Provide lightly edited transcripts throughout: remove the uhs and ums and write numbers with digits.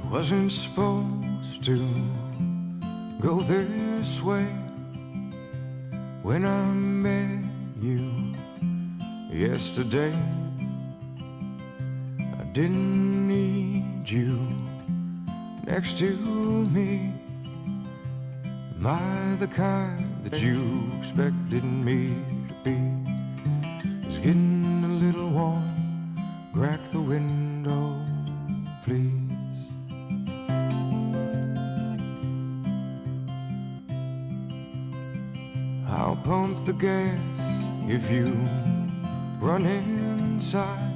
Wasn't supposed to go this way. When I met you yesterday, I didn't need you next to me. Am I the kind that you expected me to be? It's getting a little warm. Crack the window, please. I'll pump the gas if you run inside.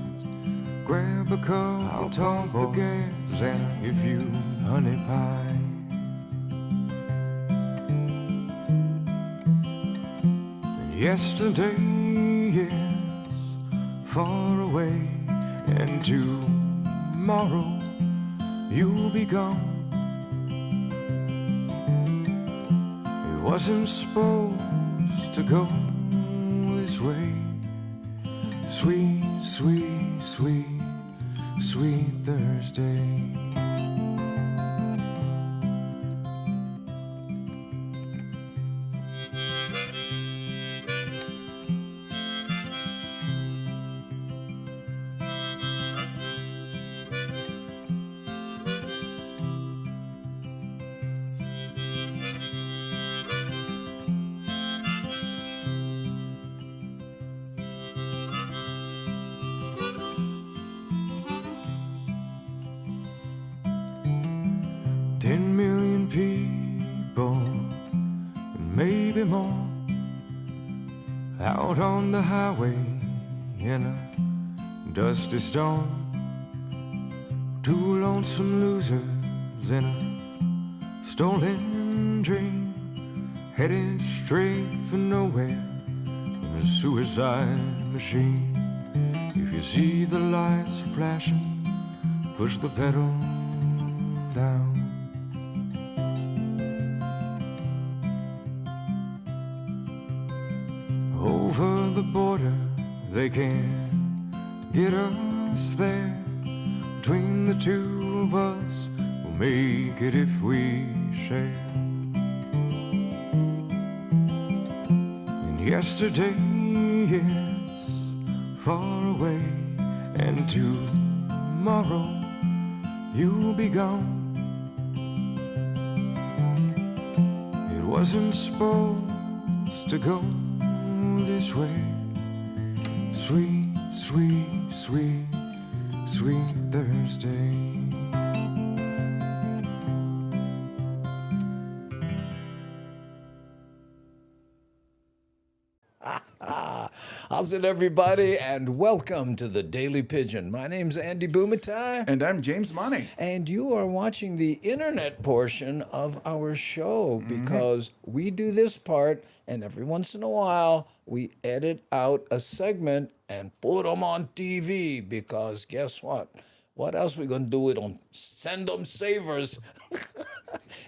Grab a cup, I'll pump the gas, and if you honey pie. And yesterday is far away, and tomorrow you'll be gone. It wasn't supposed to go this way. Sweet, sweet, sweet, sweet Thursday. People, and maybe more, out on the highway in a dusty storm. Two lonesome losers in a stolen dream, headed straight for nowhere in a suicide machine. If you see the lights flashing, push the pedal down. Over the border, they can't get us there. Between the two of us, we'll make it if we share. And yesterday is far away, and tomorrow you'll be gone. It wasn't supposed to go this way. Sweet, sweet, sweet, sweet Thursday. How's it, everybody? And welcome to the Daily Pidgin. My name's Andy Bumatai. And I'm James Money. And you are watching the internet portion of our show because we do this part, and every once in a while we edit out a segment and put them on TV because guess what? What else we gonna do with them? Send them savers.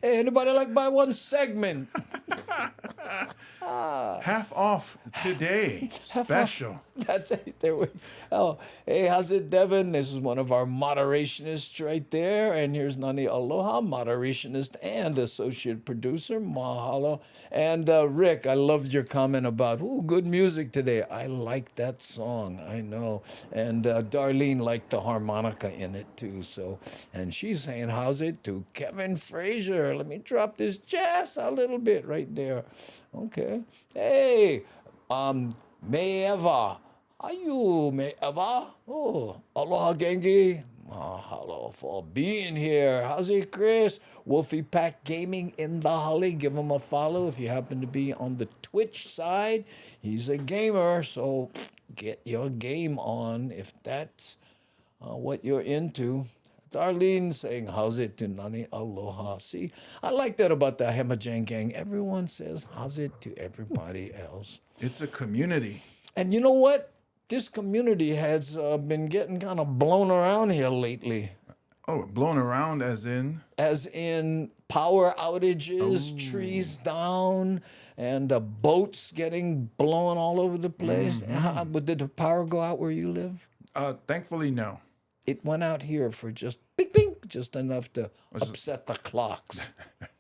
Hey, anybody like buy one segment? Half off today. Special. That's it. There we go. Hey, how's it, Devin? This is one of our moderationists right there. And here's Nani Aloha, moderationist and associate producer. Mahalo. And Rick, I loved your comment about, good music today. I like that song. I know. And Darlene liked the harmonica in it, too. So, and she's saying, how's it to Kevin Frazier? Let me drop this jazz a little bit right there. Okay. Hey, Meeva. Are you Meeva? Oh, aloha, Gengi. Mahalo for being here. How's it, Chris? Wolfie Pack Gaming in the Holly. Give him a follow if you happen to be on the Twitch side. He's a gamer, so get your game on if that's what you're into. Darlene saying, how's it to Nani Aloha? See, I like that about the Hemajang Gang. Everyone says, how's it to everybody else? It's a community. And you know what? This community has been getting kind of blown around here lately. Oh, blown around as in? As in power outages, trees down, and boats getting blown all over the place. Did the power go out where you live? Thankfully, no. It went out here for just bing, bing, quick, just enough to upset the clocks.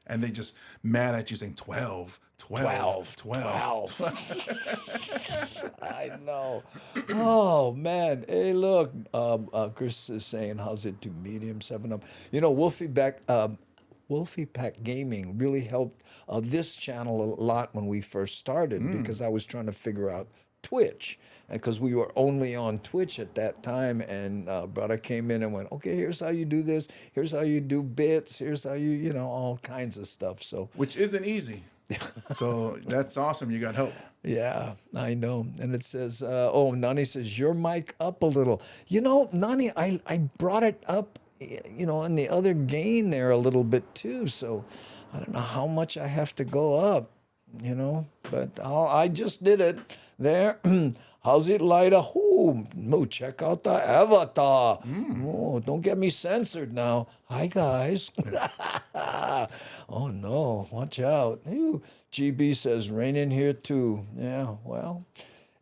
And they just mad at you saying 12, 12, 12. 12. I know. Oh, man. Hey, look. Chris is saying, how's it to medium 7-up? You know, Wolfie Pack Gaming really helped this channel a lot when we first started because I was trying to figure out Twitch, because we were only on Twitch at that time, and brother came in and went, okay, here's how you do this, here's how you do bits, here's how you know, all kinds of stuff. So Which isn't easy. So that's awesome. You got help. yeah, I know. And it says, Nani says, your mic up a little. You know, Nani, I brought it up, you know, in the other gain there a little bit too. So I don't know how much I have to go up, you know, but I just did it there. How's it, Lida? Oh, check out the avatar. Oh, don't get me censored now. Hi, guys. Oh, no, watch out. Ew. GB says, rain in here too. Yeah, well,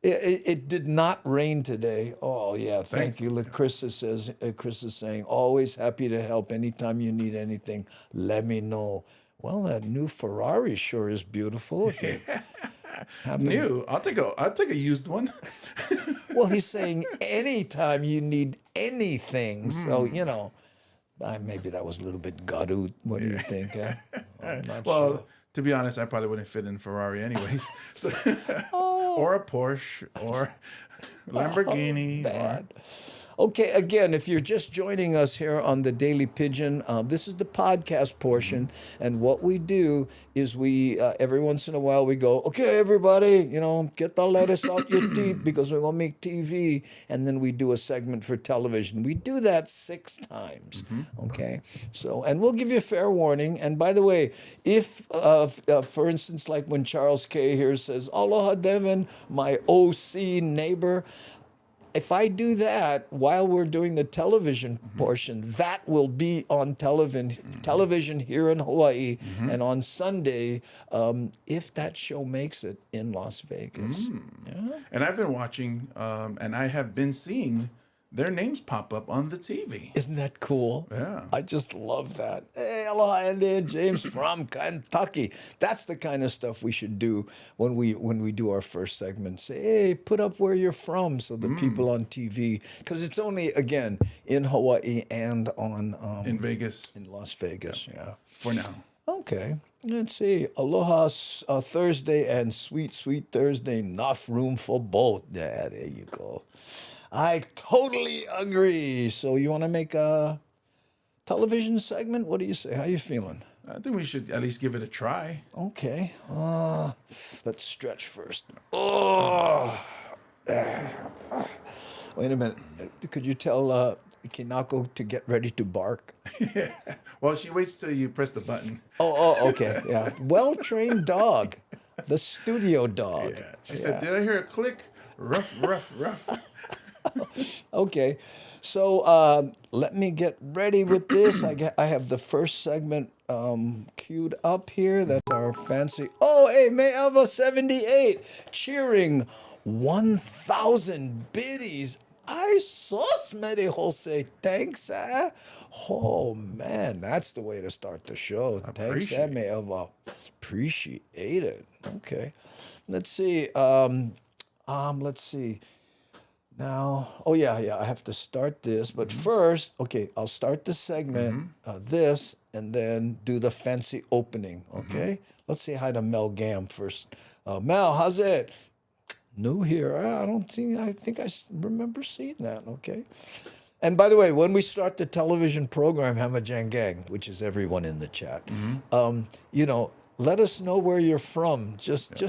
it did not rain today. Oh, yeah, thank you. Look, Chris is saying, always happy to help. Anytime you need anything, let me know. Well, that new Ferrari sure is beautiful. If you New. I'll take a used one. Well, he's saying anytime you need anything. So, you know, maybe that was a little bit gadut. What do you think? Eh? I'm not sure. To be honest, I probably wouldn't fit in Ferrari anyways. So, or a Porsche or Lamborghini. Bad. Okay, again, if you're just joining us here on the Daily Pidgin, this is the podcast portion, and what we do is we, every once in a while, we go, okay, everybody, you know, get the lettuce out your teeth because we're going to make TV, and then we do a segment for television. We do that 6 times, okay? So, and we'll give you a fair warning, and by the way, if, for instance, like when Charles K. here says, aloha, Devin, my OC neighbor, if I do that while we're doing the television portion, that will be on television here in Hawaii, and on Sunday, if that show makes it in Las Vegas. Yeah. And I've been watching, and I have been seeing their names pop up on the TV. Isn't that cool? Yeah. I just love that. Hey, aloha, Andy. James from Kentucky. That's the kind of stuff we should do when we do our first segment. Say, hey, put up where you're from so the people on TV, because it's only, again, in Hawaii and on... in Vegas. In Las Vegas, yeah. For now. Okay. Let's see. Aloha Thursday and Sweet Thursday. Enough room for both. Yeah, there you go. I totally agree. So you want to make a television segment? What do you say? How you feeling? I think we should at least give it a try. Okay. Let's stretch first. Oh. Wait a minute. Could you tell Kinako to get ready to bark? Well, she waits till you press the button. Oh, okay. Yeah. Well-trained dog. The studio dog. Yeah. She said, did I hear a click? Ruff, ruff, ruff. Okay, so let me get ready with this. I have the first segment queued up here. That's our fancy. Oh, hey, Mayava 78 cheering 1,000 biddies. I sauce Medi Jose. Thanks, eh? Oh man, that's the way to start the show. Thanks, Mayava. Appreciate it. Okay, let's see. Let's see. Now, I have to start this, but first, okay, I'll start the segment, this, and then do the fancy opening, okay? Let's say hi to Mel Gam first. Mel, how's it? New here. I think I remember seeing that, okay? And by the way, when we start the television program, Hamajang Gang, which is everyone in the chat, you know, let us know where you're from.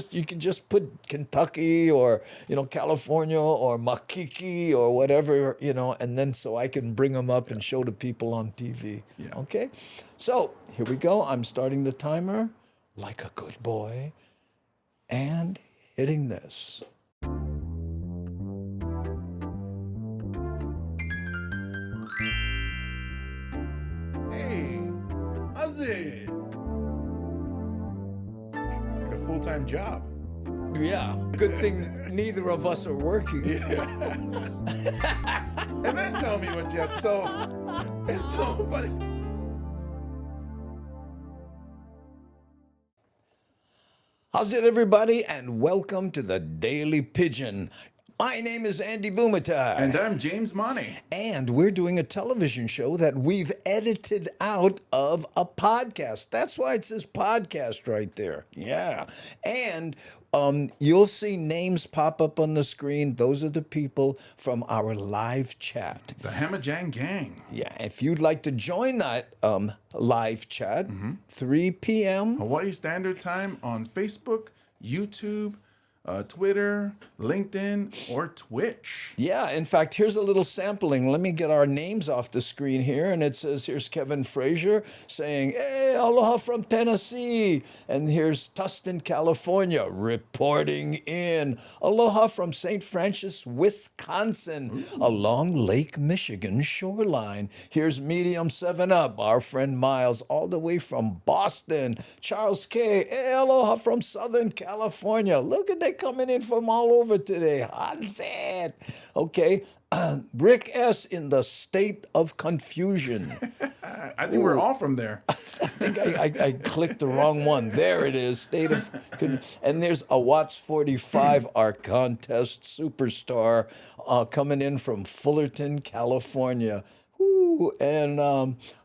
You can just put Kentucky or, you know, California or Makiki or whatever, you know, and then so I can bring them up and show the people on TV. Yeah. Okay? So here we go. I'm starting the timer like a good boy and hitting this. Hey, how's it? Like a full-time job. Yeah. Good thing neither of us are working. And then tell me what you have. So, it's so funny. How's it, everybody? And welcome to the Daily Pidgin. My name is Andy Bumatai. And I'm James Money. And we're doing a television show that we've edited out of a podcast. That's why it says podcast right there. Yeah. And you'll see names pop up on the screen. Those are the people from our live chat. The Hamajang Gang. Yeah. If you'd like to join that live chat, 3 p.m. Hawaii Standard Time on Facebook, YouTube, Twitter, LinkedIn, or Twitch. Yeah, in fact, here's a little sampling. Let me get our names off the screen here. And it says, here's Kevin Frazier saying, hey, aloha from Tennessee. And here's Tustin, California, reporting in. Aloha from St. Francis, Wisconsin, along Lake Michigan shoreline. Here's Medium 7 Up, our friend Miles, all the way from Boston. Charles K., hey, aloha from Southern California. Look at that coming in from all over today. How's that? Okay. Rick S. in the state of confusion. I think we're all from there. I think I clicked the wrong one. There it is. And there's a Watts 45, our contest superstar, coming in from Fullerton, California. And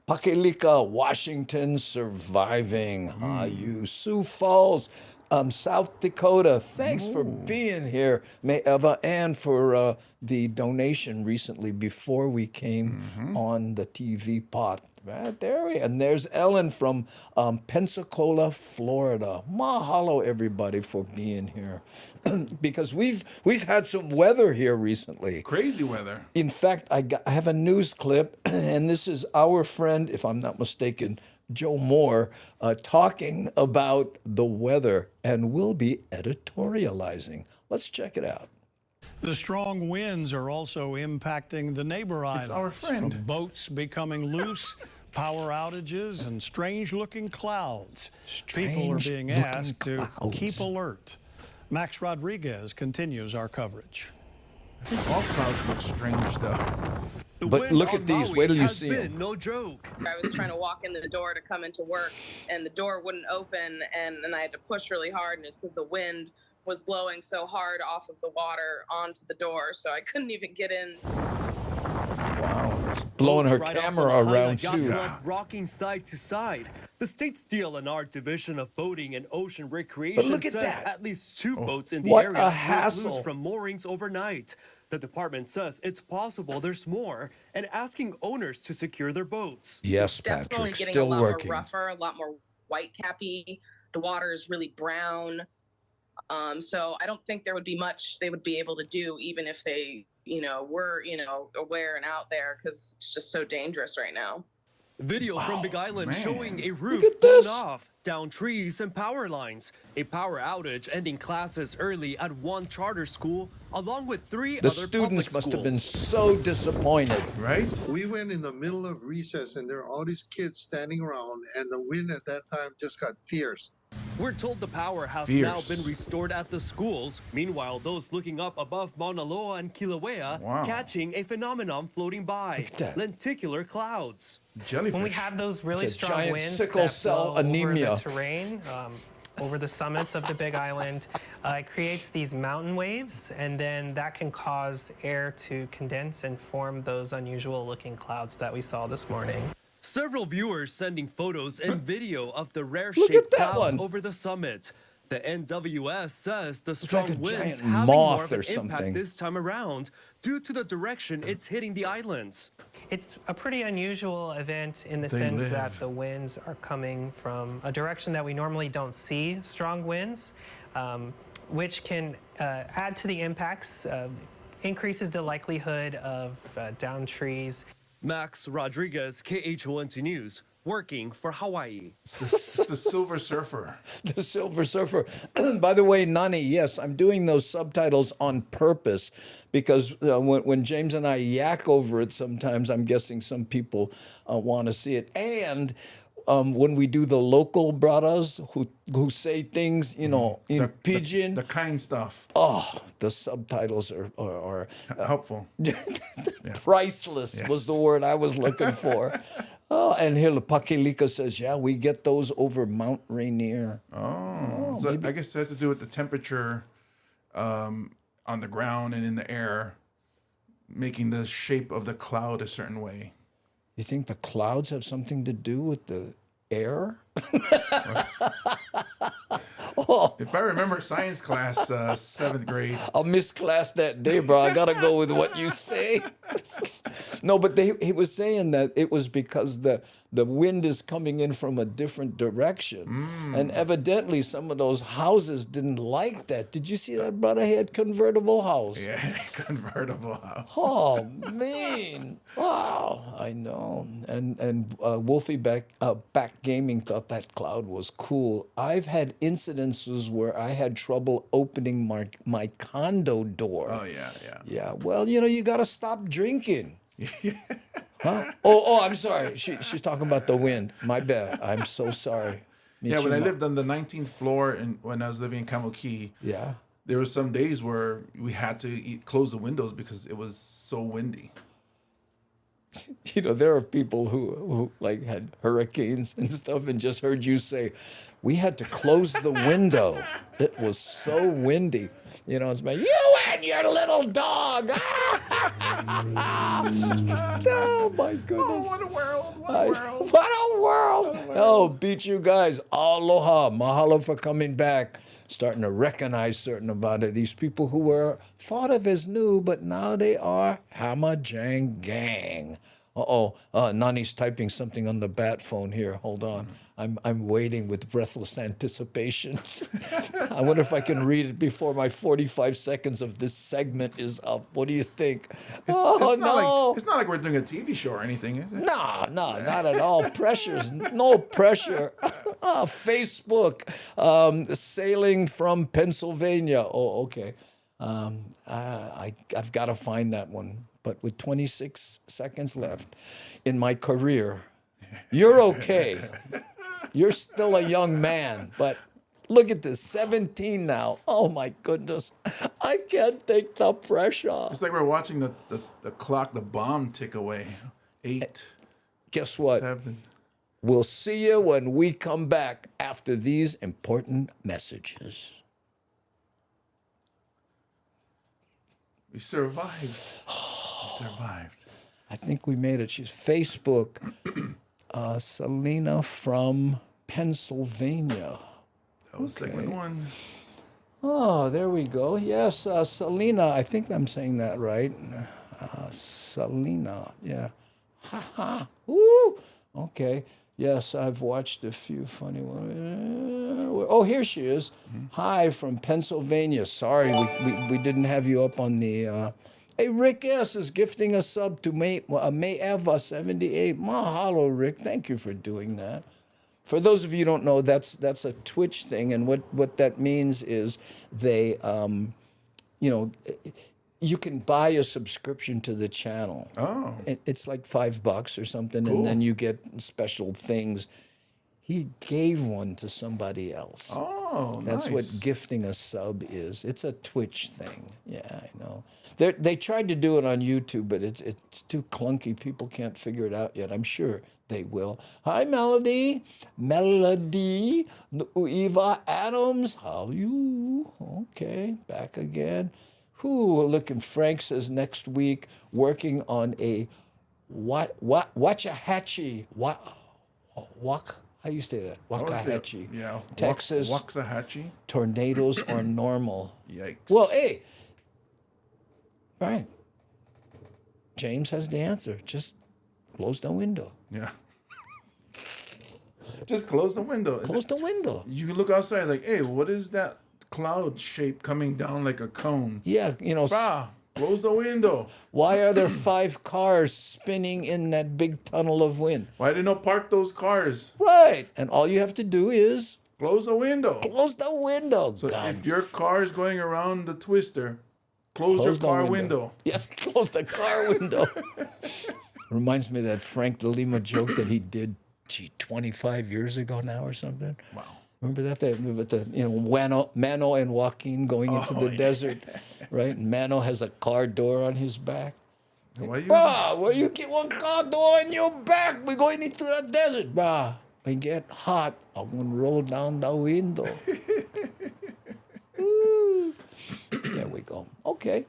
Pakelika, Washington, surviving. You Sioux Falls, South Dakota. Thanks for being here, Eva, and for the donation recently before we came on the TV pot. Right there, and there's Ellen from Pensacola, Florida. Mahalo, everybody, for being here, because we've had some weather here recently. Crazy weather. In fact, I have a news clip, and this is our friend, if I'm not mistaken, Joe Moore, talking about the weather, and we'll be editorializing. Let's check it out. The strong winds are also impacting the neighbor islands. It's our friend. From boats becoming loose, power outages, and strange-looking clouds. People are being asked to keep alert. Max Rodriguez continues our coverage. I think all clouds look strange, though. But look at these. Wait till you see them. No joke. I was trying to walk in the door to come into work, and the door wouldn't open, and I had to push really hard, and it's because the wind was blowing so hard off of the water onto the door, so I couldn't even get in. Wow, it's blowing her camera around too. Rocking side to side. The state steel and art division of boating and ocean recreation says at least 2 boats in the area were loose from moorings overnight. The department says it's possible there's more and asking owners to secure their boats. Yes, Patrick, definitely getting still a lot working. More rougher, a lot more white cappy. The water is really brown. So I don't think there would be much they would be able to do, even if they, were, aware and out there, because it's just so dangerous right now. Video from Big Island showing a roof blown off, down trees and power lines. A power outage ending classes early at one charter school, along with 3 other public schools. The students must have been so disappointed. Right? We went in the middle of recess, and there are all these kids standing around, and the wind at that time just got fierce. We're told the power has now been restored at the schools. Meanwhile, those looking up above Mauna Loa and Kilauea catching a phenomenon floating by, lenticular clouds. Jellyfish. When we have those really strong winds sickle that cell blow anemia. over the terrain, over the summits of the Big Island, it creates these mountain waves, and then that can cause air to condense and form those unusual looking clouds that we saw this morning. Several viewers sending photos and video of the rare-shaped clouds over the summit. The NWS says the strong winds having more of an impact this time around due to the direction it's hitting the islands. It's a pretty unusual event in the sense that the winds are coming from a direction that we normally don't see strong winds, which can add to the impacts, increases the likelihood of downed trees. Max Rodriguez, KHON2 News, working for Hawaii. It's the Silver Surfer. The Silver Surfer. By the way, Nani, yes, I'm doing those subtitles on purpose because when James and I yak over it, sometimes I'm guessing some people want to see it. And when we do the local brothers who say things, in Pidgin. The kind stuff. Oh, the subtitles are helpful. Priceless was the word I was looking for. Oh, and here Pakelika says, yeah, we get those over Mount Rainier. Oh, So I guess it has to do with the temperature on the ground and in the air, making the shape of the cloud a certain way. You think the clouds have something to do with the air? If I remember science class, 7th grade. I'll miss class that day, bro. I gotta go with what you say. No, but he was saying that it was because the wind is coming in from a different direction. And evidently some of those houses didn't like that. Did you see that, brother? He had convertible house. Yeah, convertible house. Oh, man. Wow. I know. And Wolfie back Gaming thought that cloud was cool. I've had incidences where I had trouble opening my condo door. Oh, yeah. Yeah, well, you got to stop drinking. Huh? Oh, I'm sorry. She's talking about the wind. My bad. I'm so sorry. Yeah, when I lived on the 19th floor and when I was living in Kamuki, yeah, there were some days where we had to close the windows because it was so windy. There are people who like had hurricanes and stuff and just heard you say, we had to close the window. It was so windy. It's like, you and your little dog. Oh, my goodness. Oh, what a world. What a world. What a world. Oh, beat you guys. Aloha. Mahalo for coming back. Starting to recognize certain about it. These people who were thought of as new, but now they are Hammer Jang Gang. Nani's typing something on the bat phone here. Hold on. I'm waiting with breathless anticipation. I wonder if I can read it before my 45 seconds of this segment is up. What do you think? It's not like we're doing a TV show or anything, is it? No, not at all. No pressure. Facebook, sailing from Pennsylvania. Oh, okay. I've got to find that one. But with 26 seconds left in my career, you're okay. You're still a young man, but look at this, 17 now. Oh my goodness, I can't take the pressure. It's like we're watching the clock, the bomb tick away. 8. Guess what? 7. We'll see you when we come back after these important messages. We survived. We survived. I think we made it. She's Facebook. Selena from Pennsylvania. That was segment 1. Oh, there we go. Yes, Selena. I think I'm saying that right. Selena. Yeah. Ha ha. Woo. Okay. Yes, I've watched a few funny ones. Oh, here she is. Hi from Pennsylvania. Sorry, we didn't have you up on the. Hey, Rick S. is gifting a sub to May Eva 78. Mahalo, Rick. Thank you for doing that. For those of you who don't know, that's a Twitch thing, and what that means is they, you can buy a subscription to the channel. Oh. It's like $5 or something, Cool. and then you get special things. He gave one to somebody else. Oh, That's nice. what gifting a sub is. It's a Twitch thing. Yeah, I know. They tried to do it on YouTube, but it's too clunky. People can't figure it out yet. I'm sure they will. Hi, Melody. Melody. Uiva Adams. How are you? Okay, back again. Looking. Frank says next week working on a Waxahachie. How you say that? Waxahachie. Yeah. Texas. Waxahachie. Tornadoes are normal. Yikes. Well, hey. Right. James has the answer. Just close the window. Yeah. Just close the window. Close the window. You look outside like, hey, what is that cloud shape coming down like a cone? Yeah, Close the window. Why are there 5 cars spinning in that big tunnel of wind? Why didn't you park those cars? Right. And all you have to do is Close the window. close the window. So God. if your car is going around the twister, close your the car window. Yes, close the car window. Reminds me of that Frank De Lima joke that he did, 25 years ago now or something. Wow. Remember that? Mano and Joaquin going into the desert, right? And Mano has a car door on his back. Where you get one car door on your back? We're going into the desert, brah. When it get hot, I'm going to roll down the window. we go. Okay.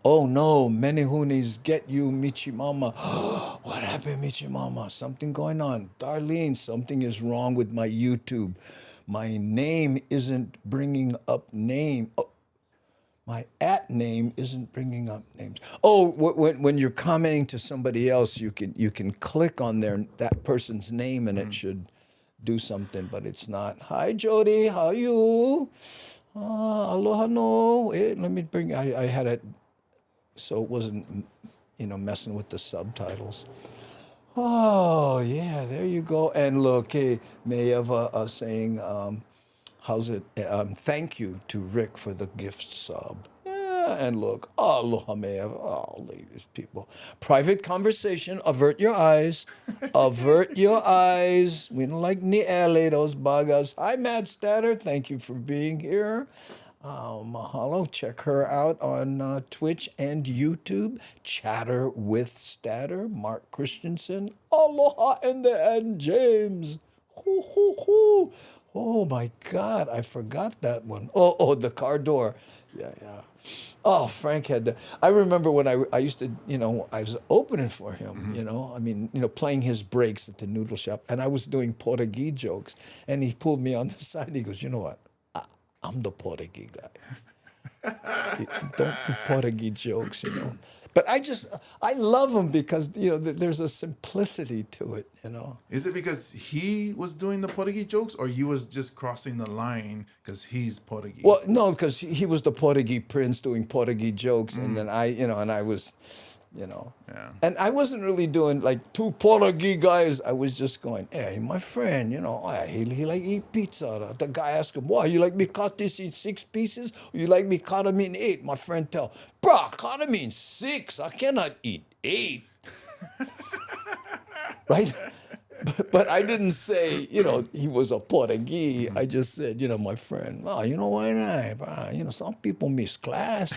Oh no, Menehunis, get you, Michimama. What happened, Michimama? Something going on. Darlene, something is wrong with my YouTube. My name isn't bringing up name. Oh, my @name isn't bringing up names. Oh, when you're commenting to somebody else, you can click on that person's name and it should do something, but it's not. Hi, Jody, how are you? Aloha no. Let me bring. I had it so it wasn't, messing with the subtitles. Oh yeah, there you go. And look, hey, Mayeva saying, how's it? Thank you to Rick for the gift sub. Yeah, and look, aloha Mayeva. Oh, these people. Private conversation. Avert your eyes. Avert your eyes. We don't like niele, those bagas. Hi, Matt Statter. Thank you for being here. Mahalo. Check her out on Twitch and YouTube. Chatter with Statter. Mark Christensen. Aloha in the end, James. Hoo, hoo, hoo. Oh my God, I forgot that one. Oh, the car door. Yeah. Oh, Frank had that. I remember when I used to, I was opening for him, playing his breaks at the noodle shop, and I was doing Portuguese jokes, and he pulled me on the side, and he goes, you know what? I'm the Portuguese guy. Don't do Portuguese jokes, But I love him because, there's a simplicity to it, Is it because he was doing the Portuguese jokes, or you was just crossing the line because he's Portuguese? Well, no, because he was the Portuguese prince doing Portuguese jokes, and then I was, Yeah. And I wasn't really doing like two Portuguese guys. I was just going, hey, my friend, he like eat pizza. The guy asked him, why, you like me cut this in 6 pieces? Or you like me cut them in 8? My friend tell, bruh, cut them in 6. I cannot eat 8. Right? But I didn't say, he was a Portuguese. I just said, my friend, oh, why not? Some people miss class.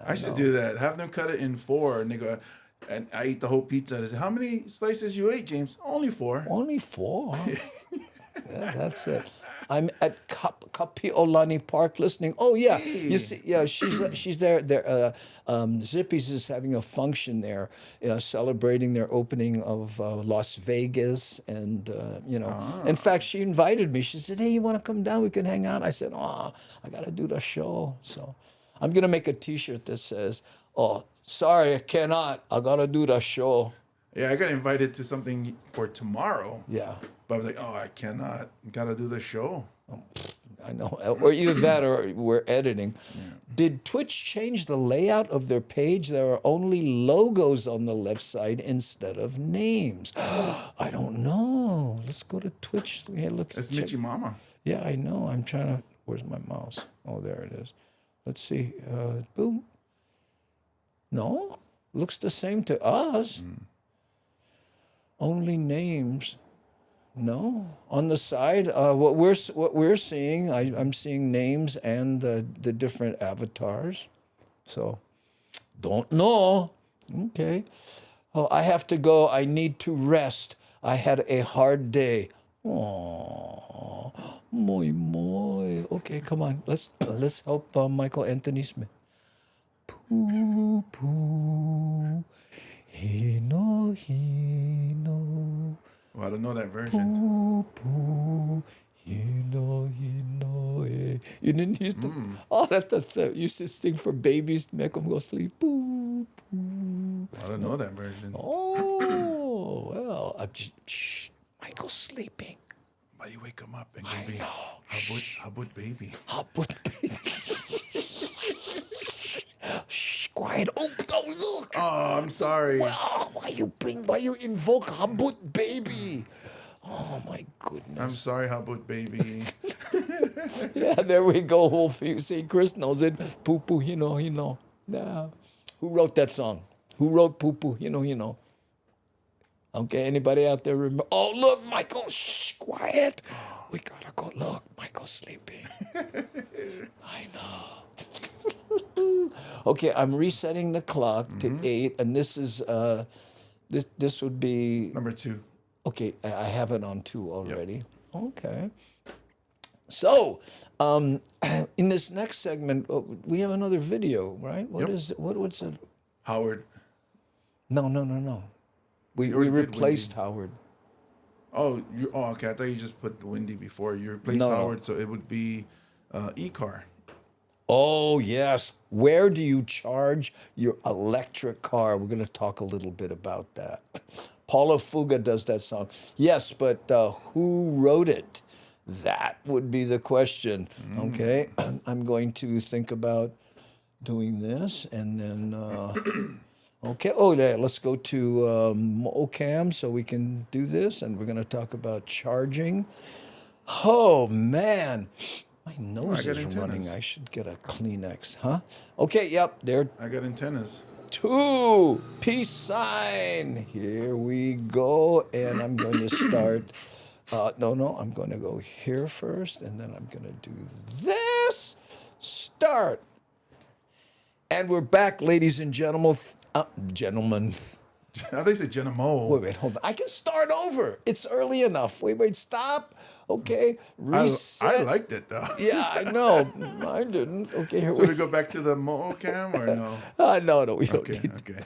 I should do that. Have them cut it in 4, and they go, and I eat the whole pizza. They say, how many slices you ate, James? Only 4. Only 4? Huh? Yeah, that's it. I'm at Kapi'olani Park listening. Oh yeah, Hey. you see, yeah, she's there. Zippy's is having a function there, celebrating their opening of Las Vegas, and in fact, she invited me. She said, "Hey, you want to come down? We can hang out." I said, "Oh, I got to do the show." So, I'm gonna make a T-shirt that says, "Oh, sorry, I cannot. I gotta do the show." Yeah, I got invited to something for tomorrow. Yeah. But I was like, oh, I cannot. Gotta do the show. I know. Or either that or we're editing. Yeah. Did Twitch change the layout of their page? There are only logos on the left side instead of names. I don't know. Let's go to Twitch. Hey, look. It's Michi Mama. Yeah, I know. I'm trying to. Where's my mouse? Oh, there it is. Let's see. Boom. No, looks the same to us. Only names. No, on the side, what we're seeing, I'm seeing names and the different avatars. So, don't know. Okay. Oh, I have to go. I need to rest. I had a hard day. Oh, moi moi. Okay, come on. Let's help Michael Anthony Smith. Poo poo, hino hino. Well, I don't know that version. Poo poo, hino hino. You didn't used to. Oh, that's you used to sing for babies to make them go sleep. Poo poo. I don't know that version. Oh well, Michael's sleeping. Why you wake him up and go be habut baby? Habut baby. Shh, quiet. Oh, look. Oh, I'm sorry. Well, why you invoke Habut baby? Oh my goodness. I'm sorry, habut baby. Yeah, there we go. Wolfie. See, Chris knows it. Poo poo, he know. Yeah. Who wrote that song? Who wrote poo poo, he know? Okay, anybody out there remember? Oh, look, Michael, shh, quiet. We gotta go look. Michael's sleeping. I know. Okay, I'm resetting the clock to 8, and this is, this would be... Number 2. Okay, I have it on 2 already. Yep. Okay. So, in this next segment, we have another video, right? What is it? What's it? Howard. No. We replaced Howard. Oh, okay. I thought you just put Wendy before. You replaced Howard, so it would be e-car. Oh, yes. Where do you charge your electric car? We're going to talk a little bit about that. Paula Fuga does that song. Yes, but who wrote it? That would be the question. Okay, I'm going to think about doing this, and then okay. Oh yeah, let's go to OCAM so we can do this, and we're going to talk about charging. Oh man, my nose is running. I should get a Kleenex, huh? Okay, yep, there. I got antennas. 2 peace sign. Here we go, and I'm going to start. No, I'm going to go here first, and then I'm going to do this. Start. And we're back, ladies and gentlemen. Gentlemen. I think it's gentlemen. Wait, hold on. I can start over. It's early enough. Wait, stop. Okay, reset. I liked it, though. Yeah, I know. I didn't. Okay, here so we go back to the Mo'ocam, or no? No, we don't need to. Okay.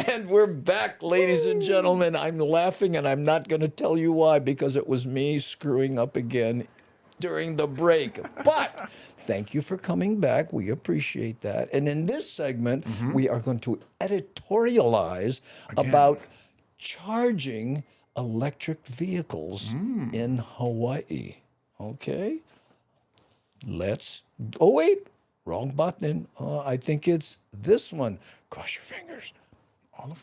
And we're back, ladies and gentlemen. I'm laughing, and I'm not going to tell you why, because it was me screwing up again during the break. But thank you for coming back. We appreciate that. And in this segment, we are going to editorialize about charging electric vehicles in Hawaii. Okay? Oh, wait. Wrong button. I think it's this one. Cross your fingers. All of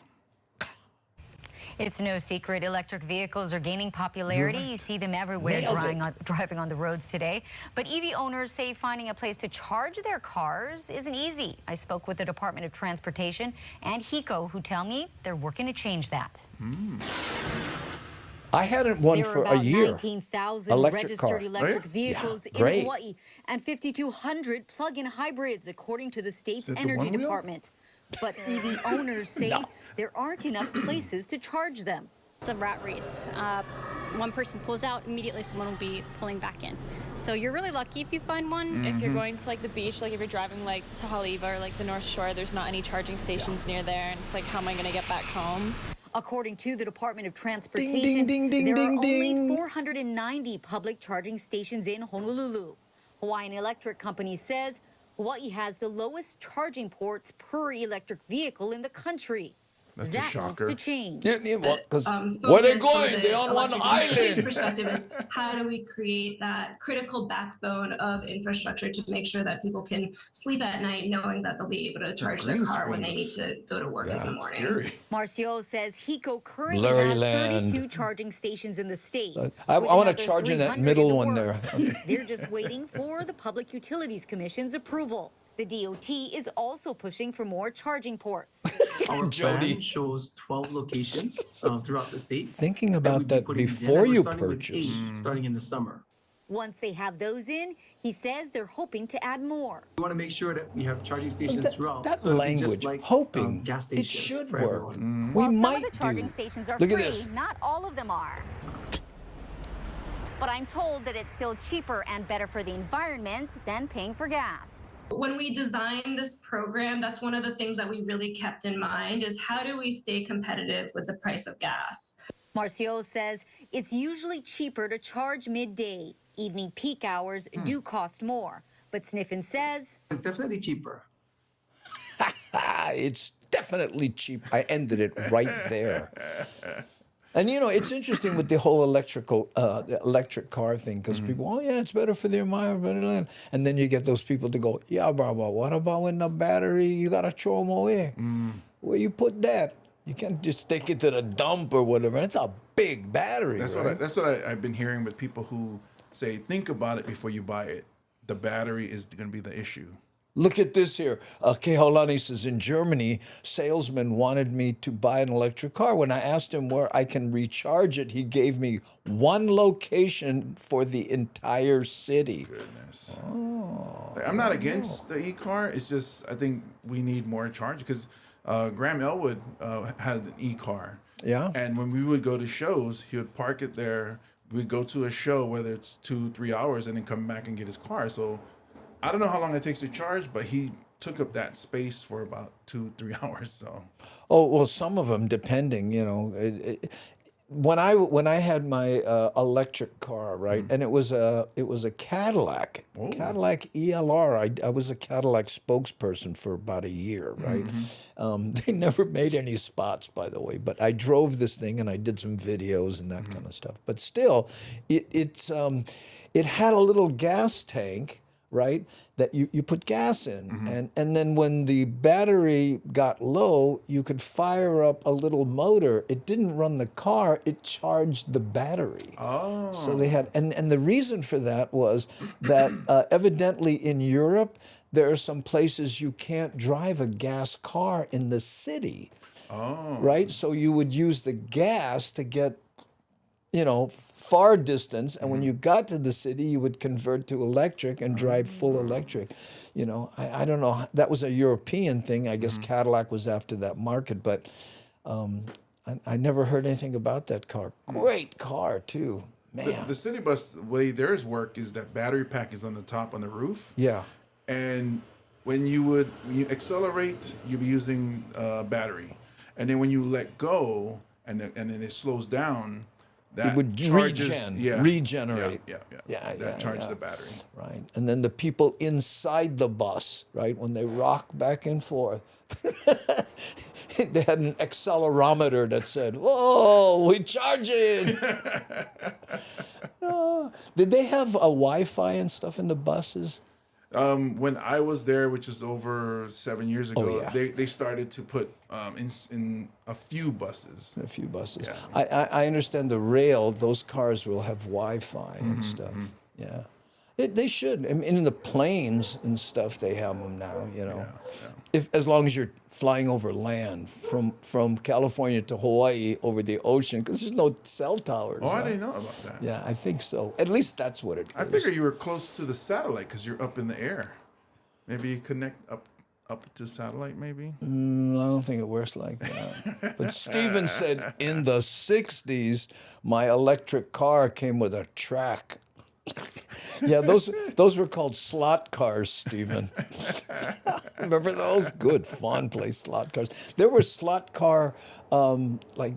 them. It's no secret electric vehicles are gaining popularity. You see them everywhere driving on the roads today. But EV owners say finding a place to charge their cars isn't easy. I spoke with the Department of Transportation and HECO, who tell me they're working to change that. I hadn't one for a year. There are about 19,000 registered electric vehicles in Hawaii and 5,200 plug-in hybrids, according to the state's energy department. But EV owners say there aren't enough places to charge them. It's a rat race. One person pulls out, immediately someone will be pulling back in. So you're really lucky if you find one. If you're going to like the beach, like if you're driving like to Haleiwa or like the North Shore, there's not any charging stations near there, and it's like, how am I going to get back home? According to the Department of Transportation, there are only 490 public charging stations in Honolulu. Hawaiian Electric Company says Hawaii has the lowest charging ports per electric vehicle in the country. That's that a wants shocker. to change. Because where are they going? They're on one island. Perspective is how do we create that critical backbone of infrastructure to make sure that people can sleep at night knowing that they'll be able to charge their car when they need to go to work in the morning. Scary. Marcio says HECO currently has 32 charging stations in the state. I want to charge in that middle one there. They're just waiting for the Public Utilities Commission's approval. The DOT is also pushing for more charging ports. Our plan shows 12 locations throughout the state. Thinking about that before you purchase. Starting in the summer. Once they have those in, he says they're hoping to add more. We want to make sure that we have charging stations throughout. That language, hoping, gas it stations should for work. everyone. While some of the charging stations are free, not all of them are. But I'm told that it's still cheaper and better for the environment than paying for gas. When we designed this program, that's one of the things that we really kept in mind is how do we stay competitive with the price of gas? Marcio says it's usually cheaper to charge midday. Evening peak hours do cost more. But Sniffen says it's definitely cheaper. It's definitely cheap. I ended it right there. And you know, it's interesting with the whole electric car thing, because people, oh yeah, it's better for the environment. And then you get those people to go, yeah, but what about when the battery, you got to throw them away? Where you put that? You can't just take it to the dump or whatever. It's a big battery. That's what I've been hearing with people who say, think about it before you buy it. The battery is going to be the issue. Look at this here. Kehaulani says, in Germany, salesman wanted me to buy an electric car. When I asked him where I can recharge it, he gave me one location for the entire city. Goodness. Oh. I'm not against the e-car. It's just, I think we need more charge because Graham Elwood had an e-car. Yeah. And when we would go to shows, he would park it there. would go to a show, whether it's 2-3 hours, and then come back and get his car. So I don't know how long it takes to charge, but he took up that space for about 2-3 hours. So. Oh well, some of them, depending, you know. When I had my electric car, right, and it was a Cadillac, Cadillac ELR. I was a Cadillac spokesperson for about a year, right. They never made any spots, by the way, but I drove this thing and I did some videos and that kind of stuff. But still, it had a little gas tank, right, that you put gas in. And then when the battery got low, you could fire up a little motor. It didn't run the car, it charged the battery. Oh. So they had, and the reason for that was that evidently in Europe, there are some places you can't drive a gas car in the city. Oh. Right? So you would use the gas to get, you know, far distance, and when you got to the city, you would convert to electric and drive full electric. You know, I don't know. That was a European thing. I guess Cadillac was after that market, but I never heard anything about that car. Great car, too. Man. The city bus, the way theirs work is that battery pack is on the top on the roof. Yeah. And when you accelerate, you'll be using battery. And then when you let go, and then it slows down, that it would charges, regenerate. That charges the battery. Right. And then the people inside the bus, right, when they rock back and forth, they had an accelerometer that said, "Whoa, we're charging." Did they have a Wi-Fi and stuff in the buses? When I was there, which is over 7 years ago, they started to put in a few buses. A few buses. Yeah. I understand the rail, those cars will have Wi-Fi and stuff. Yeah. They should. I mean, in the planes and stuff, they have them now, you know. As long as you're flying over land from California to Hawaii over the ocean, because there's no cell towers. Oh, I didn't know about that. Yeah, I think so. At least that's what it is. I figure you were close to the satellite because you're up in the air. Maybe you connect up to satellite, maybe? I don't think it works like that. But Steven said in the 60s, my electric car came with a track. Yeah, those were called slot cars, Stephen. Remember those? Good, fun place slot cars. There were slot car, like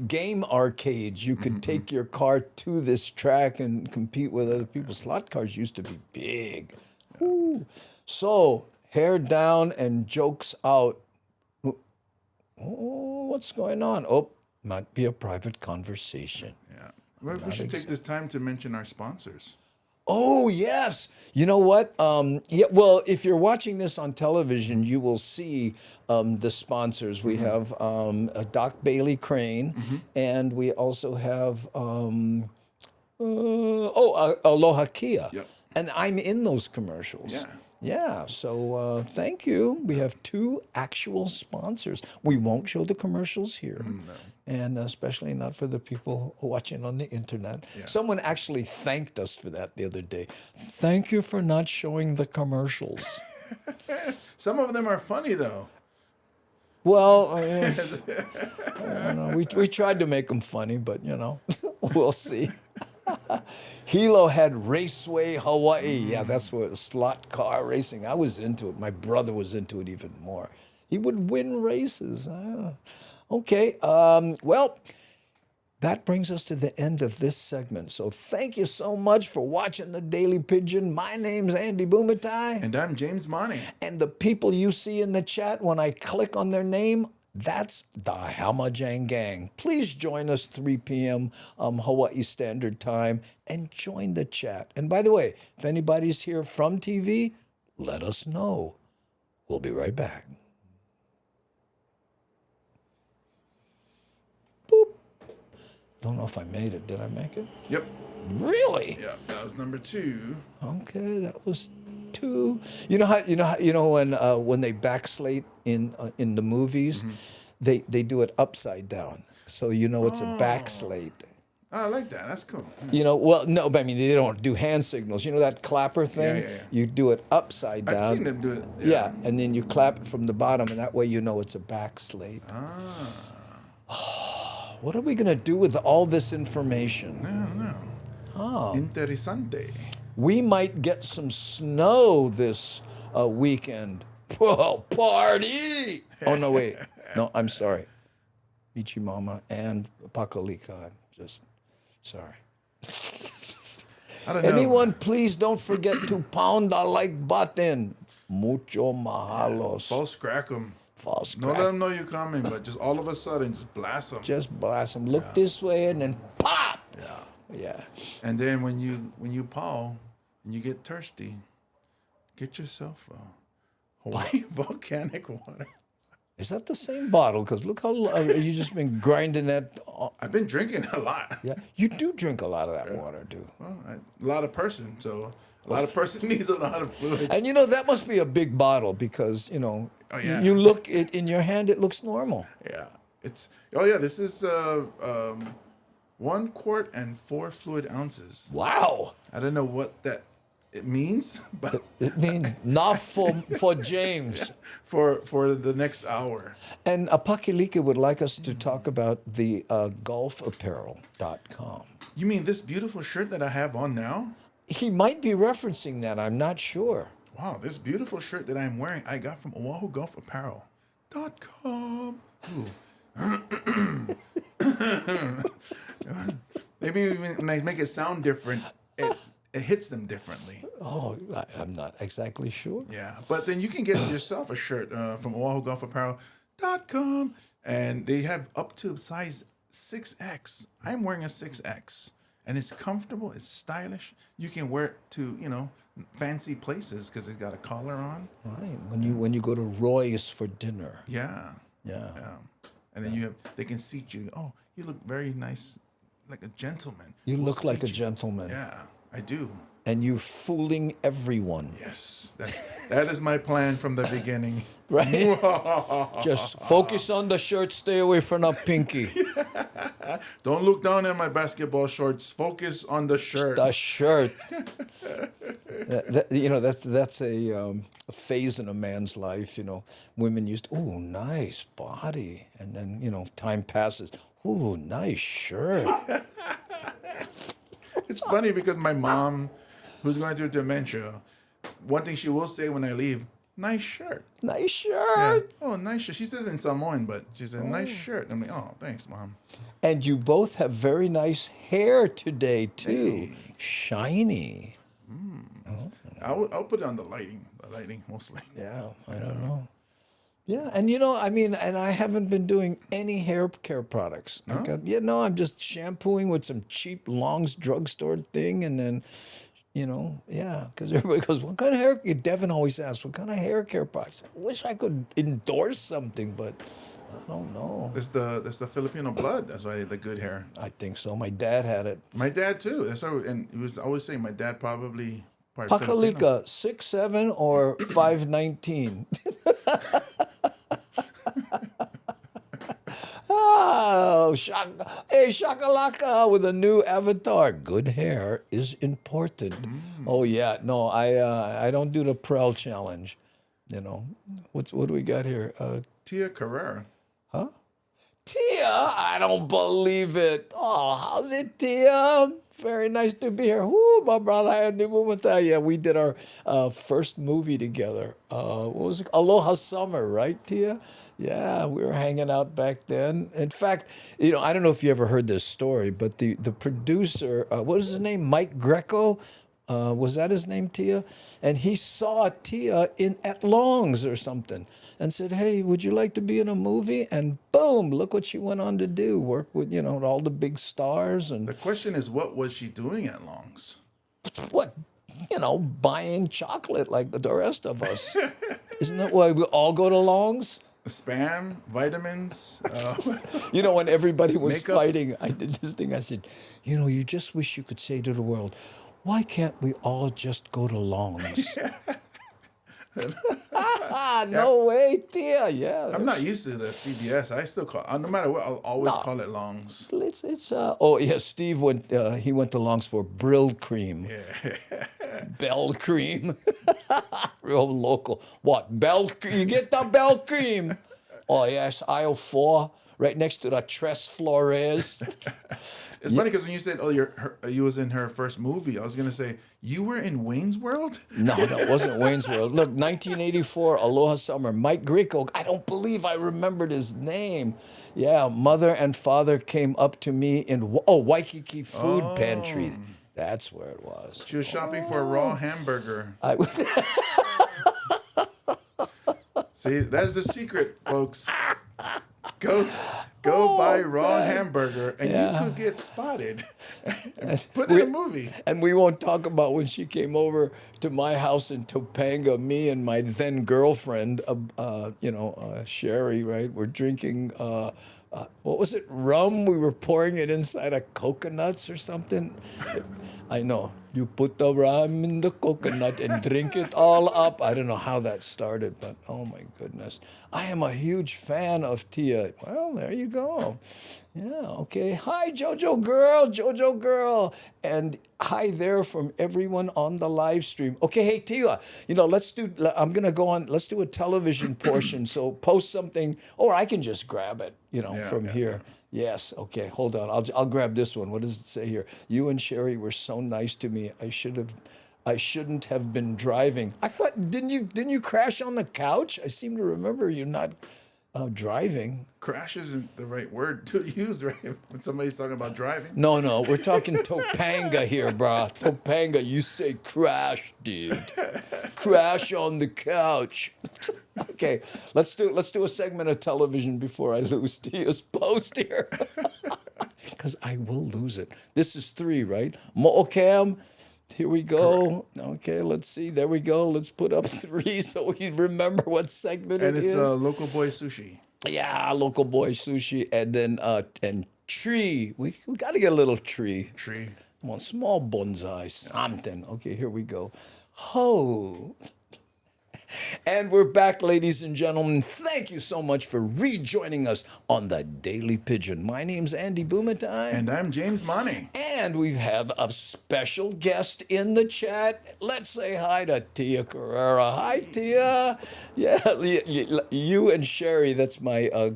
game arcades. You could take your car to this track and compete with other people. Slot cars used to be big. Ooh. So, hair down and jokes out. Oh, what's going on? Oh, might be a private conversation. Yeah. Well, we should take this time to mention our sponsors. Oh, yes. You know what? Yeah, well, if you're watching this on television, you will see the sponsors. We have Doc Bailey Crane, and we also have Aloha Kia. Yep. And I'm in those commercials. Yeah. Yeah, so thank you. We have 2 actual sponsors. We won't show the commercials here, and especially not for the people watching on the internet. Yeah. Someone actually thanked us for that the other day. Thank you for not showing the commercials. Some of them are funny, though. Well, I don't know. We tried to make them funny, but, you know, we'll see. Hilo had Raceway Hawaii. Yeah, that's what slot car racing. I was into it. My brother was into it even more. He would win races. Okay, well, that brings us to the end of this segment. So thank you so much for watching the Daily Pidgin. My name's Andy Bumatai. And I'm James Money. And the people you see in the chat, when I click on their name, that's the Hamajang Gang. Please join us 3 p.m. Hawaii Standard Time and join the chat. And by the way, if anybody's here from TV, let us know. We'll be right back. Boop. Don't know if I made it. Did I make it? Yep. Really? Yeah, that was number 2. Okay, that was 2. You know when they backslate in the movies, they do it upside down, so you know it's a backslate. I like that. That's cool. You know, well, no, but I mean they don't do hand signals. You know that clapper thing? Yeah. You do it upside down. I've seen them do it. Yeah, and then you clap it from the bottom, and that way you know it's a backslate. What are we going to do with all this information? I don't know. Oh. Interesante. We might get some snow this weekend. Whoa, party! Oh, no, wait. No, I'm sorry. Michimama and Pakalika. I'm just sorry. I don't know. Anyone, please don't forget to pound the like button. Mucho mahalos. False crack them. False Don't crack. let them know you're coming, but just all of a sudden, just blast them. Just blast them. Look this way and then pop. Yeah. Yeah. And then when you paw and you get thirsty, get yourself a Hawaii volcanic water. Is that the same bottle? Because look how you just been grinding that. I've been drinking a lot. Yeah, you do drink a lot of that water, dude. Well, a lot of person, so a lot of person needs a lot of fluids. And you know that must be a big bottle because you know yeah. you look it in your hand, it looks normal. Yeah, it's this is 1 quart and 4 fluid ounces. Wow. I don't know what it means, but it means enough for James for the next hour. And Pakilika would like us to talk about the golfapparel.com. You mean this beautiful shirt that I have on now? He might be referencing that. I'm not sure. Wow, this beautiful shirt that I'm wearing, I got from OahuGolfApparel.com. Maybe when I make it sound different, it hits them differently. Oh, I'm not exactly sure. Yeah, but then you can get yourself a shirt from OahuGolfApparel.com, and they have up to size 6X. I'm wearing a 6X, and it's comfortable. It's stylish. You can wear it to fancy places because it's got a collar on. Right. When you go to Roy's for dinner. Yeah. Yeah. And then they can seat you. Oh, you look very nice, like a gentleman. You We'll look like a seat you. gentleman. Yeah, I do. And you're fooling everyone. Yes, that is my plan from the beginning. Right? Just focus on the shirt, stay away from the pinky. Don't look down at my basketball shorts. Focus on the shirt. The shirt. That's a phase in a man's life. Women used, ooh, nice body. And then, time passes. Ooh, nice shirt. It's funny because my mom, who's going through dementia, one thing she will say when I leave, nice shirt. Nice shirt. Yeah. Oh, nice shirt. She says it in Samoan, but she said, nice shirt. I'm like, oh, thanks, Mom. And you both have very nice hair today, too. Hey. Shiny. I'll put it on the lighting mostly. Yeah, I don't know. Yeah, and and I haven't been doing any hair care products. No? I'm just shampooing with some cheap Long's drugstore thing, and then, because everybody goes, what kind of hair? Devin always asks, what kind of hair care products? I wish I could endorse something, but I don't know. That's the Filipino blood. That's why the good hair. I think so. My dad had it. My dad too. That's why, and he was always saying my dad probably. Pakalika, 6'7" or 5'19". Oh, hey, shakalaka with a new avatar. Good hair is important. Oh yeah, no, I don't do the Prel challenge. What do we got here? Tia Carrera. Huh? Tia, I don't believe it. Oh, how's it, Tia? Very nice to be here. Woo, my brother and the Bumatai. Yeah, we did our first movie together. What was it? Aloha Summer, right, Tia? Yeah, we were hanging out back then. In fact, I don't know if you ever heard this story, but the producer, what is his name? Mike Greco? Was that his name, Tia? And he saw Tia at Long's or something and said, hey, would you like to be in a movie? And boom, look what she went on to do. Work with, all the big stars. And the question is, what was she doing at Long's? What? Buying chocolate like the rest of us. Isn't that why we all go to Long's? Spam, vitamins. When everybody was makeup. fighting, I did this thing. I said, you just wish you could say to the world, why can't we all just go to Long's? No way, Tia. Yeah. I'm not used to the CBS. I still call, no matter what, I'll always call it Long's. Steve went, he went to Long's for Brill Cream. Yeah. Bell Cream. Real local. What, Bell Cream? You get the Bell Cream. Oh, yes, aisle 4. right next to the Tres Flores. It's funny because when you said, "Oh, you was in her first movie," I was gonna say you were in Wayne's World. No, that wasn't Wayne's World. Look, 1984, Aloha Summer. Mike Grieco. I don't believe I remembered his name. Yeah, mother and father came up to me in Waikiki Food Pantry. That's where it was. She was shopping for a raw hamburger. I was. See, that's the secret, folks. Go buy raw hamburger, and you could get spotted. And put in a movie. And we won't talk about when she came over to my house in Topanga. Me and my then girlfriend, Sherry, right? We're drinking. What was it? Rum. We were pouring it inside of coconuts or something. I know. You put the rum in the coconut and drink it all up. I don't know how that started, but oh my goodness. I am a huge fan of Tia. Well, there you go. Yeah, okay. Hi, Jojo girl. And hi there from everyone on the live stream. Okay, hey, Tia, let's do a television portion. So post something, or I can just grab it, from here. Yes. Okay. Hold on. I'll grab this one. What does it say here? You and Sherry were so nice to me. I shouldn't have been driving. I thought didn't you crash on the couch? I seem to remember you not driving. Crash isn't the right word to use, right? When somebody's talking about driving. No. We're talking Topanga here, brah. Topanga. You say crash, dude. Crash on the couch. Okay, let's do a segment of television before I lose Tia's post here, because I will lose it. This is 3, right? Mo'okam. Here we go. Correct. Okay, let's see. There we go. Let's put up 3 so we remember what segment it is. And it's Local Boy Sushi. Yeah, Local Boy Sushi, and then and tree. We got to get a little tree. Tree. Come on, small bonsai, something. Okay, here we go. Ho. And we're back, ladies and gentlemen. Thank you so much for rejoining us on the Daily Pidgin. My name's Andy Bumatai. And I'm James Money. And we have a special guest in the chat. Let's say hi to Tia Carrera. Hi, Tia. Yeah, you and Sherry, that's my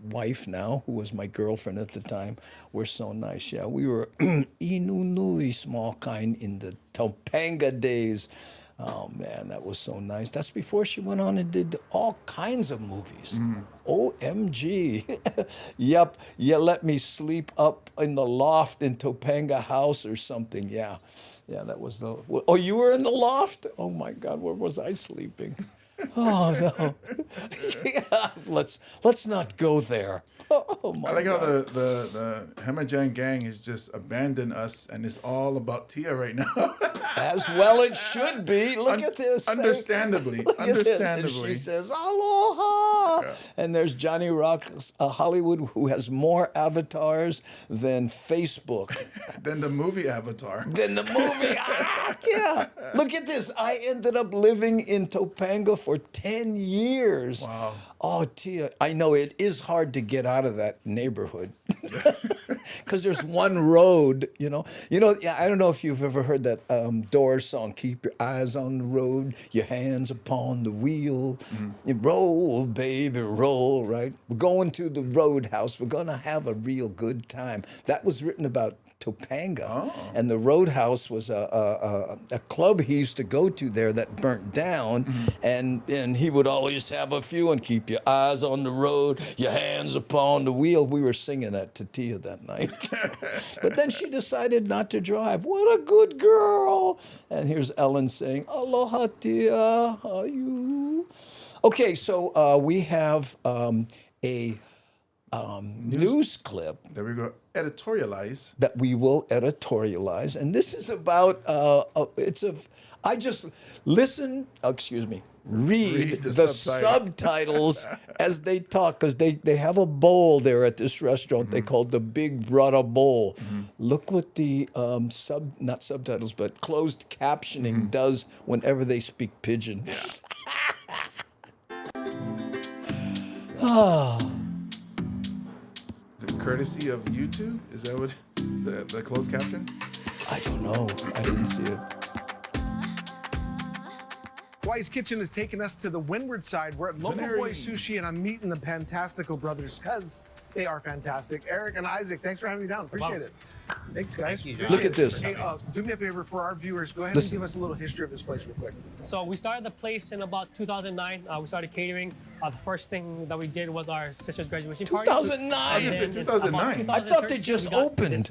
wife now, who was my girlfriend at the time, were so nice. Yeah, we were inunui small kind in the Topanga days. Oh, man, that was so nice. That's before she went on and did all kinds of movies. OMG. Yep, you let me sleep up in the loft in Topanga House or something. Yeah, that was the... Oh, you were in the loft? Oh, my God, where was I sleeping? Oh, no. Yeah, let's not go there. Oh, my I like God. how the Hemajan gang has just abandoned us, and it's all about Tia right now. As well it should be. Look at this. Understandably. And she says, aloha. Yeah. And there's Johnny Rock's Hollywood, who has more avatars than Facebook. Than the movie Avatar. Yeah. Look at this. I ended up living in Topanga for 10 years. Wow. Oh, Tia, I know it is hard to get out of that neighborhood because there's one road, Yeah, I don't know if you've ever heard that Doors song, keep your eyes on the road, your hands upon the wheel. You roll, baby, roll, right? We're going to the roadhouse. We're going to have a real good time. That was written about Topanga, and the Roadhouse was a club he used to go to there that burnt down, and he would always have a few and keep your eyes on the road, your hands upon the wheel. We were singing that to Tia that night, but then she decided not to drive. What a good girl! And here's Ellen saying, "Aloha, Tia, how are you?" Okay, so we have a news clip. There we go. Editorialize. That we will editorialize. And this is about, I just read the subtitles as they talk, because they have a bowl there at this restaurant they call the Big Brother Bowl. Look what the not subtitles, but closed captioning does whenever they speak Pidgin. Is it courtesy of YouTube? Is that what the closed caption? I don't know. I didn't see it. Hawaii's Kitchen has taken us to the windward side. We're at Local Boy Sushi, and I'm meeting the Fantastico brothers because They are fantastic. Eric and Isaac, thanks for having me down. Appreciate it. Thanks, guys. Look at this. Hey, do me a favor for our viewers. Go ahead and give us a little history of this place real quick. So we started the place in about 2009. We started catering. The first thing that we did was our sister's graduation party. 2009? You said 2009. I thought they just opened.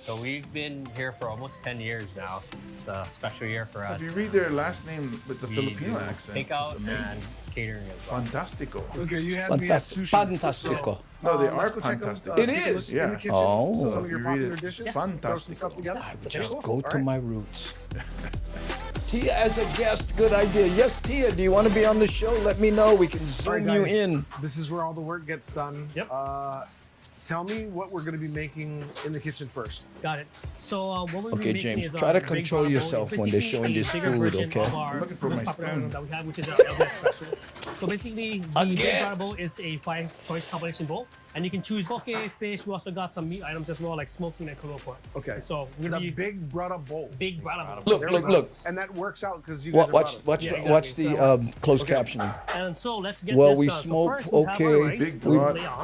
So we've been here for almost 10 years now. It's a special year for us. If you read their last name with the Filipino accent, takeout it's amazing. and catering as well. Fantastico. Okay, you had me at sushi. Fantastico. No, they let's are go check them, fantastic. It take a is. look in the kitchen. Oh. Some So of your if you read popular it, dishes. fantastic. Throw some stuff together. I would Let's just go. go All to right. my roots. Tia as a guest, good idea. Yes, Tia, do you want to be on the show? Let me know. We can All right, zoom you guys, in. This is where all the work gets done. Yep. Tell me what we're going to be making in the kitchen first. Got it. So what we're Okay, making James, is try our to big control bottle. yourself It's when they're basically showing a this bigger food, version okay? of our I'm looking for most my popular spoon. item that we have, which is our LDS special. So basically, the big Again. bottle bowl is a 5-choice compilation bowl, and you can choose poke, fish. We also got some meat items as well, like smoked meat and Kolo pork. Okay. So we're The gonna be big brother bowl. big bottle. Look, There we look, go. look. And that works out because you guys are Watch, brothers. Yeah, watch exactly. the closed Okay. captioning. And so let's get Well, this we done. So smoked, first we have our okay. rice,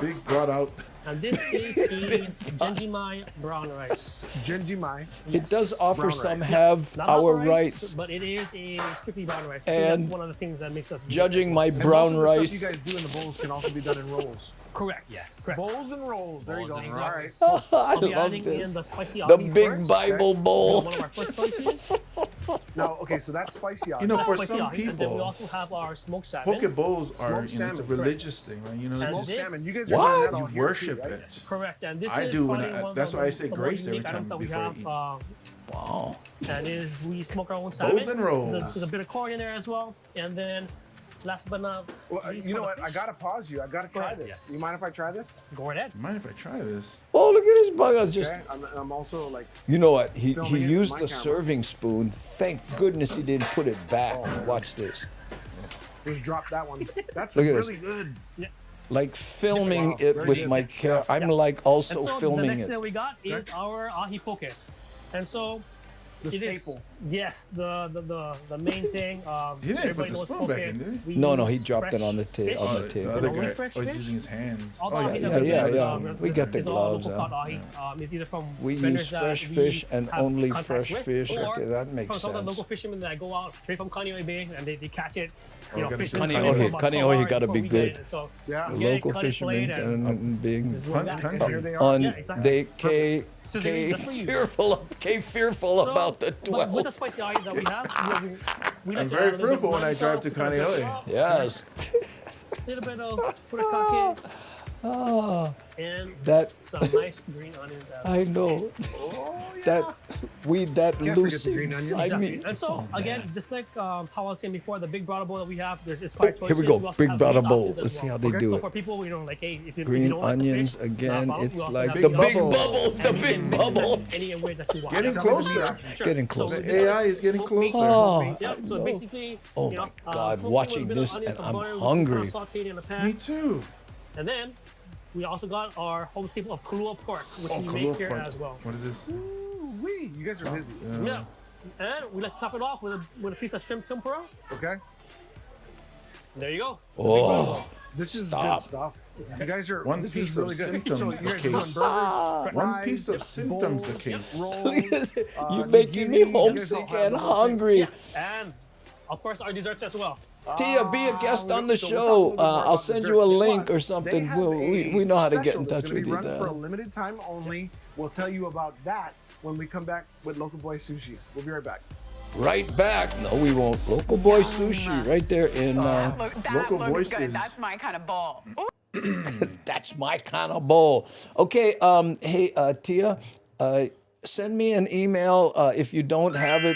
Big brought out. and this is the Genjimai brown rice. Genjimai. It does offer Brown some rice. have Not our hot rice. but it is a strictly brown rice. And That's one of the things that makes us unique. Judging my And brown most of the rice. stuff you guys do in the bowls can also be done in rolls. Correct. Yeah. Correct. Bowls and rolls. There you go. Bowls and All right. I I'll be love adding this. in the spicy The ahi big first. Bible bowl. One of our first choices. Now, okay, so that's spicy. You know, for Spicy some ahi, and then we people, also have our smoked salmon. poke bowls are, Smoked you know, it's a salmon, religious thing, right? You know, And it's Smoked just, this- salmon. You guys are What? doing that all you here worship too, right? it. Correct, and this I is do when probably I- one of that's the why I say more grace every unique time items that we before I have, eat. Wow. and is we smoke our own salmon. Bows and rolls. There's a bit of corn in there as well, and then last but not Well, least, you know for what? the I fish. gotta pause you. I gotta try ahead. this. Yes. You mind if I try this? Go right ahead. Mind if I try this? Oh, look at this bugger. Just, Okay. I'm also like, you know what? He Filming it with used my the camera. serving spoon. Thank goodness he didn't put it back. Watch this. just drop that one. That's Look at this. really good. Like filming Wow, it very with good. my camera. I'm like also And so the filming next it. thing we got is our ahi poke, and so The it is- staple. yes, the main thing. He didn't everybody put the knows spoon poke. back in, did he? We No, no, he use dropped it fresh on the fish. on the The table. other Only guy fresh always fish? using his hands. All the Oh, ahi yeah, that we yeah, use, yeah. We got the is all gloves, local huh? caught ahi. It's either from We vendors use that fresh we fish and have only contacts fresh with, fish. or Okay, that makes from some of the sense. local fishermen that go out straight from Kaneohe Bay and they catch it. Oh, You know, gotta fish say and Kaneohe. sell it for about Kaneohe 12 gotta hours be before we good. get it. So Yeah. you get it, Local cut it, fishermen plate, and and being just look back. country. Here they are. on Yeah, exactly. they So that's for you. fearful So, about the but with the 12. spicy ahi that we have, we like I'm to very add a little bit fearful of when I lemon drive to salt, a little bit of Kaneohe. salt, Yes. a little bit of furikake, Oh, and that some nice green onions as well. I know. That weed that Can't loose forget the green onions. inside Exactly. me. And so, Oh, again, man. just like how I was saying before, the big brother bowl that we have, there's just Oh, five choices. here we go. also Big have brother meat bowl. options as Let's see well. how they do So it. for people, you know, like, hey, if you Green don't like the onions fish, again. not a problem. It's We also like have the meat big options. bubble. The And you big can mix it bubble. any way that you want. Getting Tell me the meat closer. options. Sure. Getting So closer. with The this, AI is getting smoked meat, closer. Oh, Yep. So no. basically, Oh you know, my God, smoked watching with a little bit of this onions, and some I'm butter, we hungry. Sauteed in a pan. Me too. And then we also got our home staple of Kahlua pork, which Oh, we Kahlua make here pork. as well. What is this? Ooh-wee. You guys are busy. Yeah. And we like to top it off with a piece of shrimp tempura. Okay. There you go. Oh, This is Stop. good stuff. You guys are. One this piece is of really good. symptoms So you the guys are doing case. burgers, One fries, piece of symptoms the bowls, case. rolls, look at this. You're nigiri. making me You guys all homesick have and the whole thing. hungry. Yeah. And of course our desserts as well. Tia, be a guest on the So we'll talk a show. little bit more I'll about send desserts. you a link Plus, or they something. have We a know how to get special in that's touch gonna with be you. run for a There. limited time only. We'll tell you about that when we come back with Local Boy Sushi. We'll be right back. Right back. No, we won't. Local Boy Sushi right there in That Local looks voices. good. That's my kind of bowl. That's my kind of bowl. Okay, hey, Tia, send me an email if you don't have it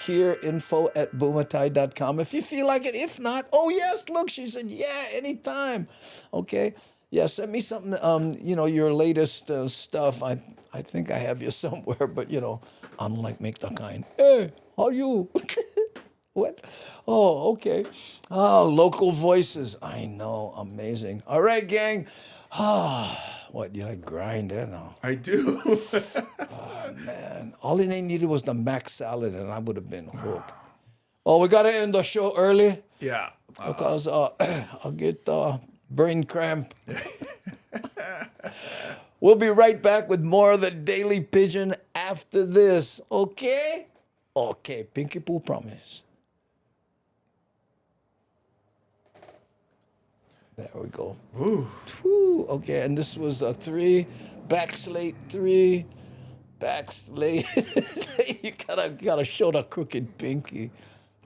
here, info@bumatai.com. If you feel like it. If not, oh, yes, look, she said, yeah, anytime. Okay, yeah, send me something, you know, your latest stuff. I think I have you somewhere, but, you know, I'm like, make the kind. Hey, how you? What? Oh, okay. Oh, local voices. I know. Amazing. All right, gang. Ah, what, you like grind there now? I do. Oh, man. All they needed was the mac salad, and I would have been hooked. Oh, we got to end the show early Yeah. because I'll get brain cramp. We'll be right back with more of the Daily Pigeon after this. Okay? Okay, Pinky Pooh promise. There we go. Ooh. Whew. Okay, and this was a 3, backslate 3, backslate. You gotta show the crooked pinky.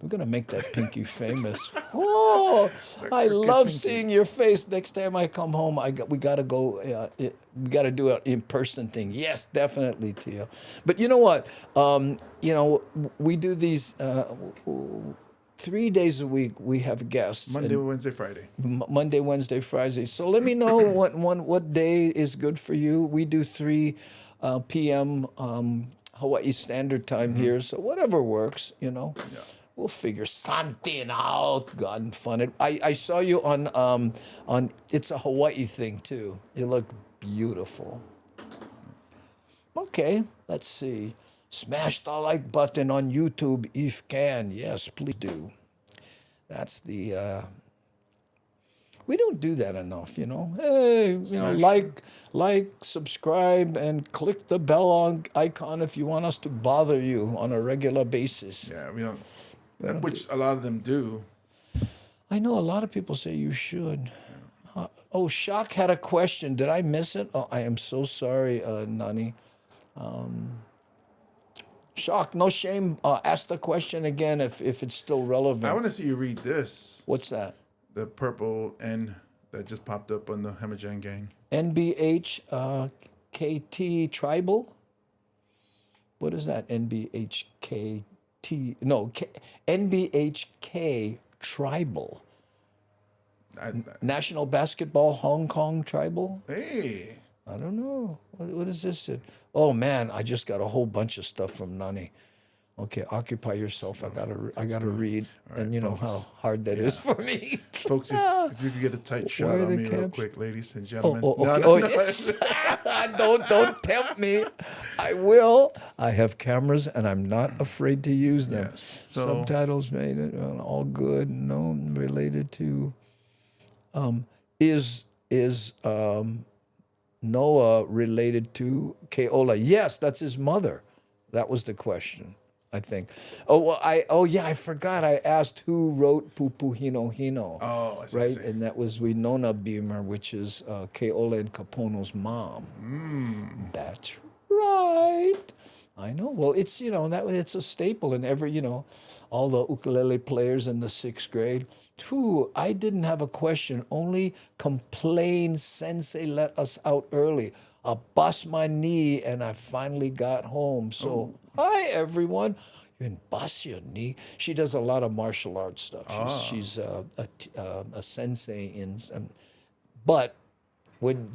We're gonna make that pinky famous. Oh, I love seeing your face. Next time I come home, we gotta go. We gotta do an in-person thing. Yes, definitely, Tia. But you know what? We do these 3 days a week. We have guests. Monday, Wednesday, Friday. Monday, Wednesday, Friday. So let me know what day is good for you. We do 3 p.m. Hawaii Standard Time here. So whatever works, Yeah. We'll figure something out. God and fun. I saw you on it's a Hawaii thing too. You look beautiful. Okay, let's see. Smash the like button on YouTube if can. Yes, please do. That's the. We don't do that enough, Hey, like, subscribe, and click the bell icon if you want us to bother you on a regular basis. Yeah, we don't. Which a lot of them do. I know a lot of people say you should. Shock had a question. Did I miss it? Oh, I am so sorry, Nani. Shock, no shame. Ask the question again if it's still relevant. I want to see you read this. What's that? The purple N that just popped up on the Hemajan gang. NBH KT Tribal? What is that? NBHKT? No, NBHK Tribal. National Basketball Hong Kong Tribal? Hey. I don't know. What is this? Oh, man, I just got a whole bunch of stuff from Nani. Okay, occupy yourself. I gotta read, right, and you know how hard that is for me. Folks, if you could get a tight shot on me real quick, ladies and gentlemen. Don't tempt me. I will. I have cameras, and I'm not afraid to use them. Yes. Subtitles made it all good. No related to. Is Noah related to Keola? Yes, that's his mother. That was the question, I think. I forgot. I asked who wrote Pupu Hino Hino. Oh, I see. Right, and that was Winona Beamer, which is Keola and Kapono's mom. That's right. I know. Well, it's it's a staple in every all the ukulele players in the 6th grade. I didn't have a question. Only complain. Sensei let us out early. I bust my knee and I finally got home. So, hi everyone. You didn't bust your knee. She does a lot of martial arts stuff. She's a sensei in, but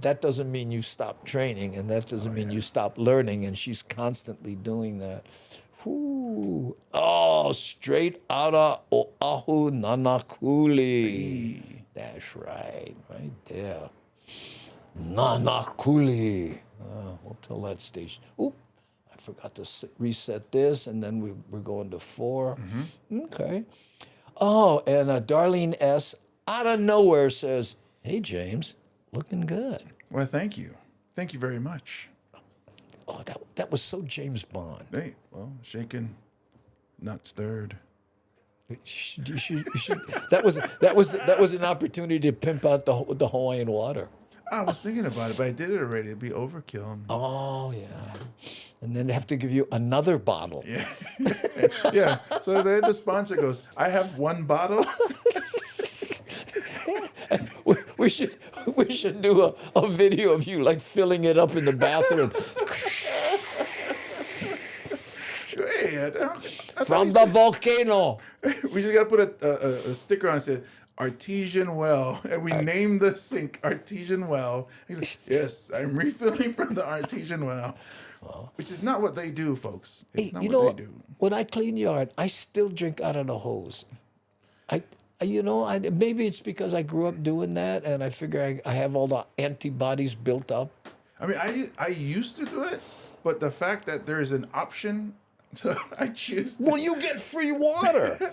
that doesn't mean you stop training, and that doesn't mean you stop learning. And she's constantly doing that. Straight out of Oahu Nanakuli. That's right there. Nanakuli. We'll tell that station. I forgot to reset this, and then we're going to 4. Okay. And Darlene S. out of nowhere says, "Hey, James, looking good." Well, thank you. Thank you very much. Oh, that was so James Bond. Hey, well, shaken, not stirred. That was an opportunity to pimp out the Hawaiian water. I was thinking about it, but I did it already. It'd be overkill. Oh yeah, and then they have to give you another bottle. Yeah, yeah. So the sponsor goes, "I have one bottle." We should do a video of you like filling it up in the bathroom. From the volcano. We just got to put a sticker on it that says Artesian Well, and we named the sink Artesian Well. He's like, "Yes, I'm refilling from the Artesian Well," which is not what they do, folks. It's not what they do. When I clean yard, I still drink out of the hose. Maybe it's because I grew up doing that, and I figure I have all the antibodies built up. I mean, I used to do it, but the fact that there is an option, so I choose to. Well, you get free water.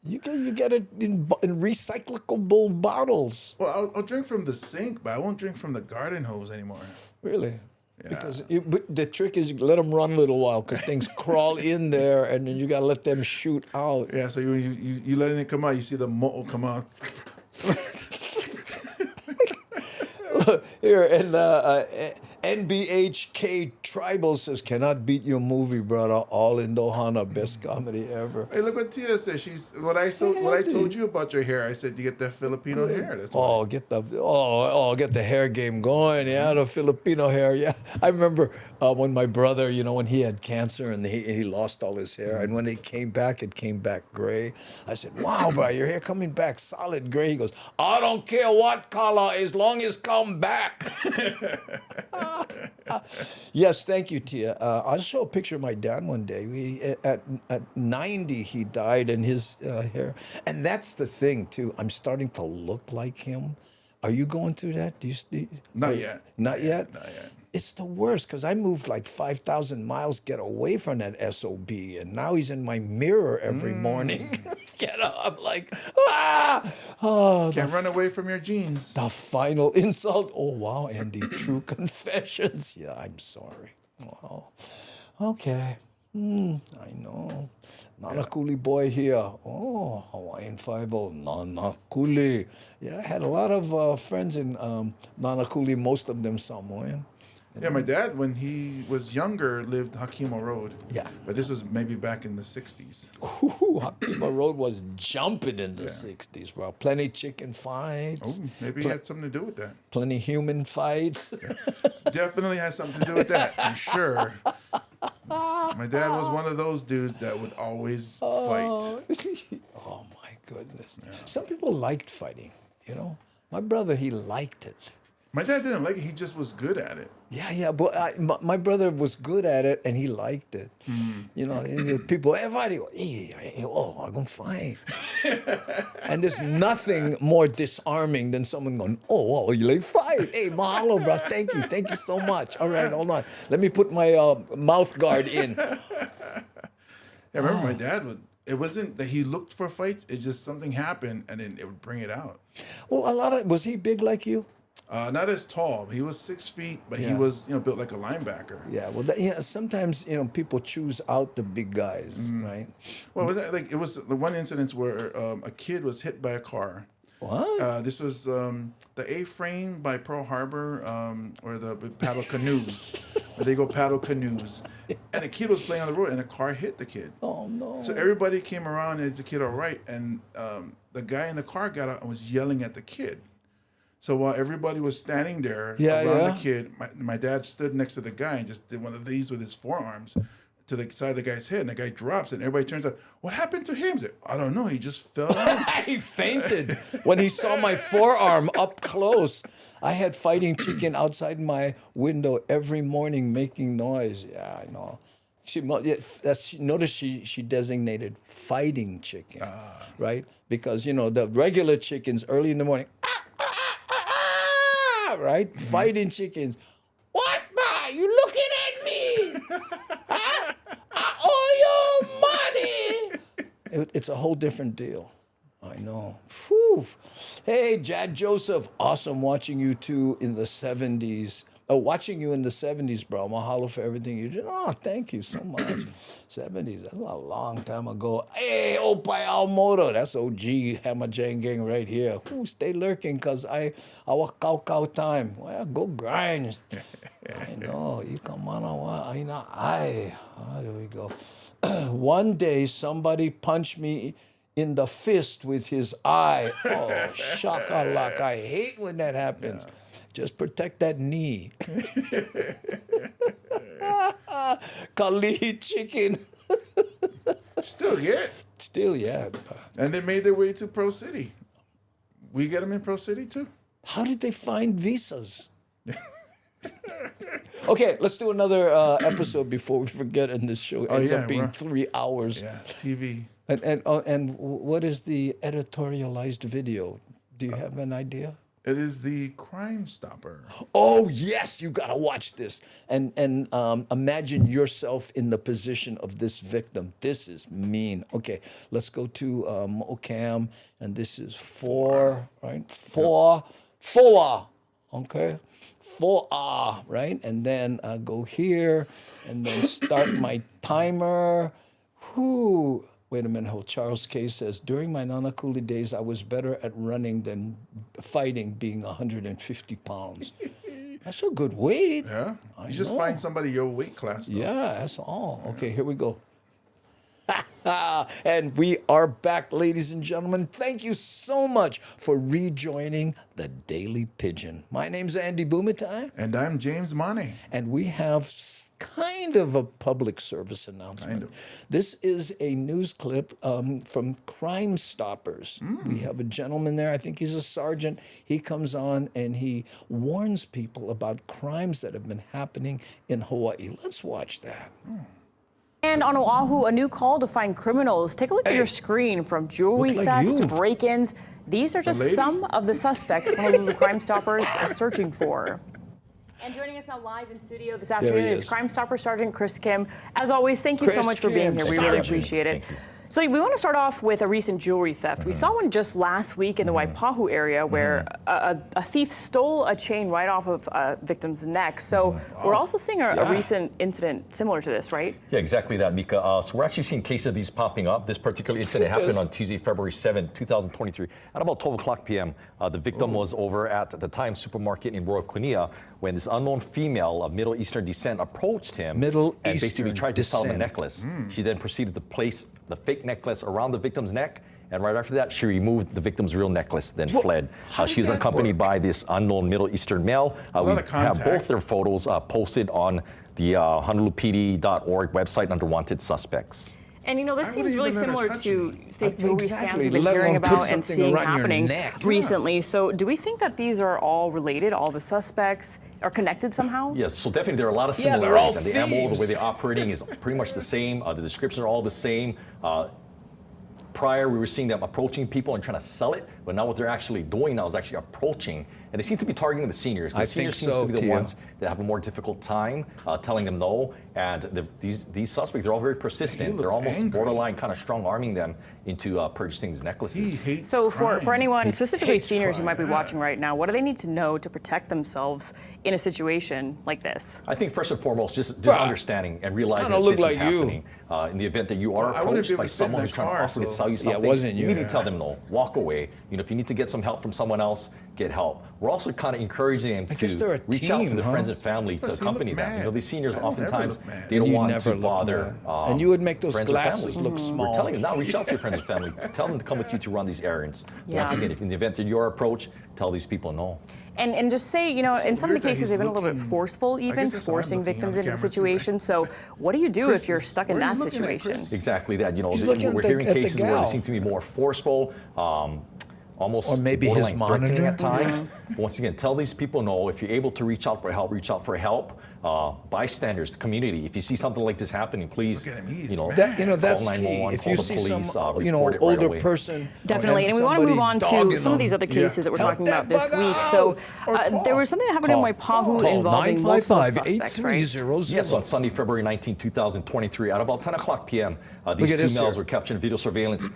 You get it in recyclable bottles. Well, I'll drink from the sink, but I won't drink from the garden hose anymore. Really? Yeah. Because but the trick is you let them run a little while because things crawl in there, and then you got to let them shoot out. Yeah, so you letting it come out, you see the mold come out. Here, and NBHK Tribal says, cannot beat your movie, brother. All in Dohana, best comedy ever. Hey, look what Tia says. She's what I told you about your hair. I said you get that Filipino hair. That's why. Oh, get the hair game going. Yeah, the Filipino hair. Yeah, I remember when my brother, when he had cancer and he lost all his hair, and when it came back gray. I said, "Wow, bro, your hair coming back solid gray." He goes, "I don't care what color, as long as come back." Yes, thank you, Tia. I'll show a picture of my dad one day. At 90, he died, and his hair. And that's the thing, too. I'm starting to look like him. Are you going through that? Not yet. Not yet? Not yet. It's the worst because I moved like 5,000 miles, get away from that SOB, and now he's in my mirror every morning. I'm like, ah! Oh, Can't run away from your jeans. The final insult. Oh, wow, Andy, true confessions. Yeah, I'm sorry. Wow. Okay. I know. Nanakuli boy here. Oh, Hawaiian 5-0. Nanakuli. Yeah, I had a lot of friends in Nanakuli, most of them Samoan. Yeah, my dad, when he was younger, lived Hakimo Road. Yeah. But this was maybe back in the 60s. Ooh, Hakimo Road was jumping in the 60s, bro. Plenty chicken fights. Oh, maybe it had something to do with that. Plenty human fights. Definitely has something to do with that, I'm sure. My dad was one of those dudes that would always fight. Oh, my goodness. Yeah. Some people liked fighting, My brother, he liked it. My dad didn't like it. He just was good at it. Yeah, but my brother was good at it, and he liked it. People, everybody, I'm going to fight. And there's nothing more disarming than someone going, you like fight. Hey, mahalo, bro. Thank you so much. All right, hold on. Let me put my mouth guard in. I remember my dad it wasn't that he looked for fights. It's just something happened, and then it would bring it out. Well, was he big like you? Not as tall. He was 6 feet, but he was, built like a linebacker. Yeah. Well, sometimes people choose out the big guys, right? Well, it was the one incident where a kid was hit by a car. What? This was the A-frame by Pearl Harbor, or the paddle canoes. Where they go paddle canoes, and a kid was playing on the road, and a car hit the kid. Oh no! So everybody came around. Is the kid all right? And the guy in the car got out and was yelling at the kid. So while everybody was standing there around the kid, my dad stood next to the guy and just did one of these with his forearms to the side of the guy's head, and the guy drops it, and everybody turns up. What happened to him? He's like, I don't know. He just fell down. He fainted when he saw my forearm up close. I had fighting chicken outside my window every morning making noise. Yeah, I know. Notice she designated fighting chicken, right? Because, the regular chickens early in the morning, right? Mm-hmm. Fighting chickens. What, ma? You looking at me? Huh? I owe you money. It's a whole different deal. I know. Whew. Hey, Jad Joseph. Awesome watching you two in the 70s. Watching you in the 70s, bro. Mahalo for everything you did. Oh, thank you so much. 70s, that's a long time ago. Hey, Opai Almoto. That's OG Hammer Jane Gang right here. Ooh, stay lurking, because our cow time. Well, go grind. I know. You come on. There we go. One day, somebody punched me in the fist with his eye. Oh, shakalak. I hate when that happens. Yeah. Just protect that knee. Kali chicken. Still, yeah. And they made their way to Pro City. We get them in Pro City, too. How did they find visas? Okay, let's do another episode before we forget, and this show ends up being 3 hours. Yeah, TV. And what is the editorialized video? Do you have an idea? It is the Crime Stopper. Oh yes, you gotta watch this and imagine yourself in the position of this victim. This is mean. Okay, let's go to Ocam, and this is 4, right? 4, okay, 4, right? And then go here, and then start my timer. Whoo. Wait a minute, hold. Charles K. says, during my Nanakuli days, I was better at running than fighting, being 150 pounds. That's a good weight. Yeah. You just find somebody your weight class, though. Yeah, that's all. Okay, here we go. And we are back, ladies and gentlemen. Thank you so much for rejoining the Daily Pidgin. My name's Andy Bumatai. And I'm James Money. And we have kind of a public service announcement. This is a news clip from Crime Stoppers. We have a gentleman there, I think he's a sergeant. He comes on and he warns people about crimes that have been happening in Hawaii. Let's watch that. And on Oahu, a new call to find criminals. Take a look at your screen, from jewelry thefts to break-ins. These are just some of the suspects Honolulu Crime Stoppers are searching for. And joining us now live in studio this afternoon is Crime Stopper Sergeant Chris Kim. As always, thank you so much for being here. We really appreciate it. So we want to start off with a recent jewelry theft. We saw one just last week in the Waipahu area where a thief stole a chain right off of a victim's neck. So we're also seeing a recent incident similar to this, right? Yeah, exactly that, Mika. So we're actually seeing cases of these popping up. This particular incident happened on Tuesday, February 7, 2023. At about 12 o'clock p.m., the victim was over at the Times supermarket in Royal Kunia when this unknown female of Middle Eastern descent approached him and basically tried to sell him a necklace. She then proceeded to place the fake necklace around the victim's neck, and right after that, she removed the victim's real necklace, then fled. She was accompanied by this unknown Middle Eastern male. We have both their photos posted on the HonoluluPD.org website under Wanted Suspects. And you know, this seems really similar to fake jewelry scams we've been hearing about and seeing happening recently. So do we think that these are all related, all the suspects are connected somehow? Yes, so definitely there are a lot of similarities. And the MO, the way they're operating is pretty much the same. The descriptions are all the same. Prior, we were seeing them approaching people and trying to sell it, but now what they're actually doing now is actually approaching, and they seem to be targeting the seniors. The seniors seem to be the ones that have a more difficult time telling them no, and these suspects, they're all very persistent. They're almost borderline kind of strong-arming them into purchasing these necklaces. So for anyone, specifically seniors who might be watching right now, what do they need to know to protect themselves in a situation like this? I think first and foremost, just understanding and realizing that this is happening. In the event that you are approached by someone who's trying to offer to sell you something, you need to tell them no, walk away. You know, if you need to get some help from someone else, get help. We're also kind of encouraging them to reach out to their friends and family to accompany them. You know, these seniors oftentimes, they don't want to bother and you would make those glasses look small. We're telling them, now reach out to your friends and family. Tell them to come with you to run these errands. Once again, if in the event that you're approached, tell these people no. And just say, you know, in some of the cases, they've been a little bit forceful, even forcing victims into the situation. So what do you do if you're stuck in that situation? Exactly that. You know, we're hearing cases where they seem to be more forceful, almost or maybe his monitor at times. But once again, tell these people no. If you're able to reach out for help, reach out for help. Bystanders, the community. If you see something like this happening, please, that's call 911, key. If call you the see police, some, older person, definitely. And we want to move on to some of these other cases that we're talking about this week. So there was something that happened in Waipahu involving multiple suspects, right? Yes, on Sunday, February 19, 2023, at about 10 o'clock p.m., these two males were captured in video surveillance,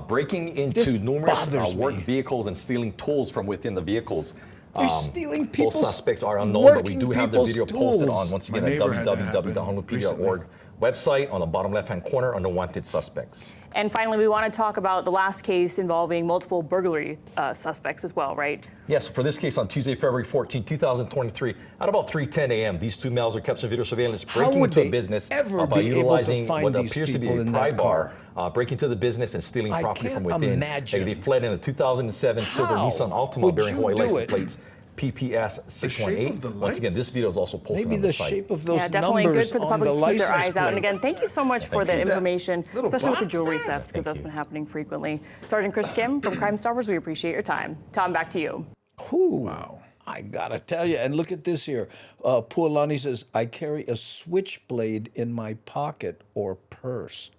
breaking into numerous work vehicles and stealing tools from within the vehicles. They're stealing people's Both suspects are unknown, but we do have the video posted on, once again, at www.honolulupedia.org website on the bottom left-hand corner under Wanted Suspects. And finally, we want to talk about the last case involving multiple burglary suspects as well, right? Yes, for this case on Tuesday, February 14, 2023, at about 3:10 a.m., these two males are captured in video surveillance, breaking into a business by utilizing what appears to be a pry bar. Breaking into the business and stealing property from within. They fled in a 2007 silver Nissan Altima bearing Hawaii license plates PPS 618. Once again, this video is also posted on the site. Shape of those definitely good for the public to keep their eyes out. And plate. again, thank you so much for the information, especially with the jewelry thefts, because that's been happening frequently. Sergeant Chris Kim from Crime Stoppers, we appreciate your time. Tom, back to you. Wow. I gotta tell you, and look at this here. Pualani says, I carry a switchblade in my pocket or purse.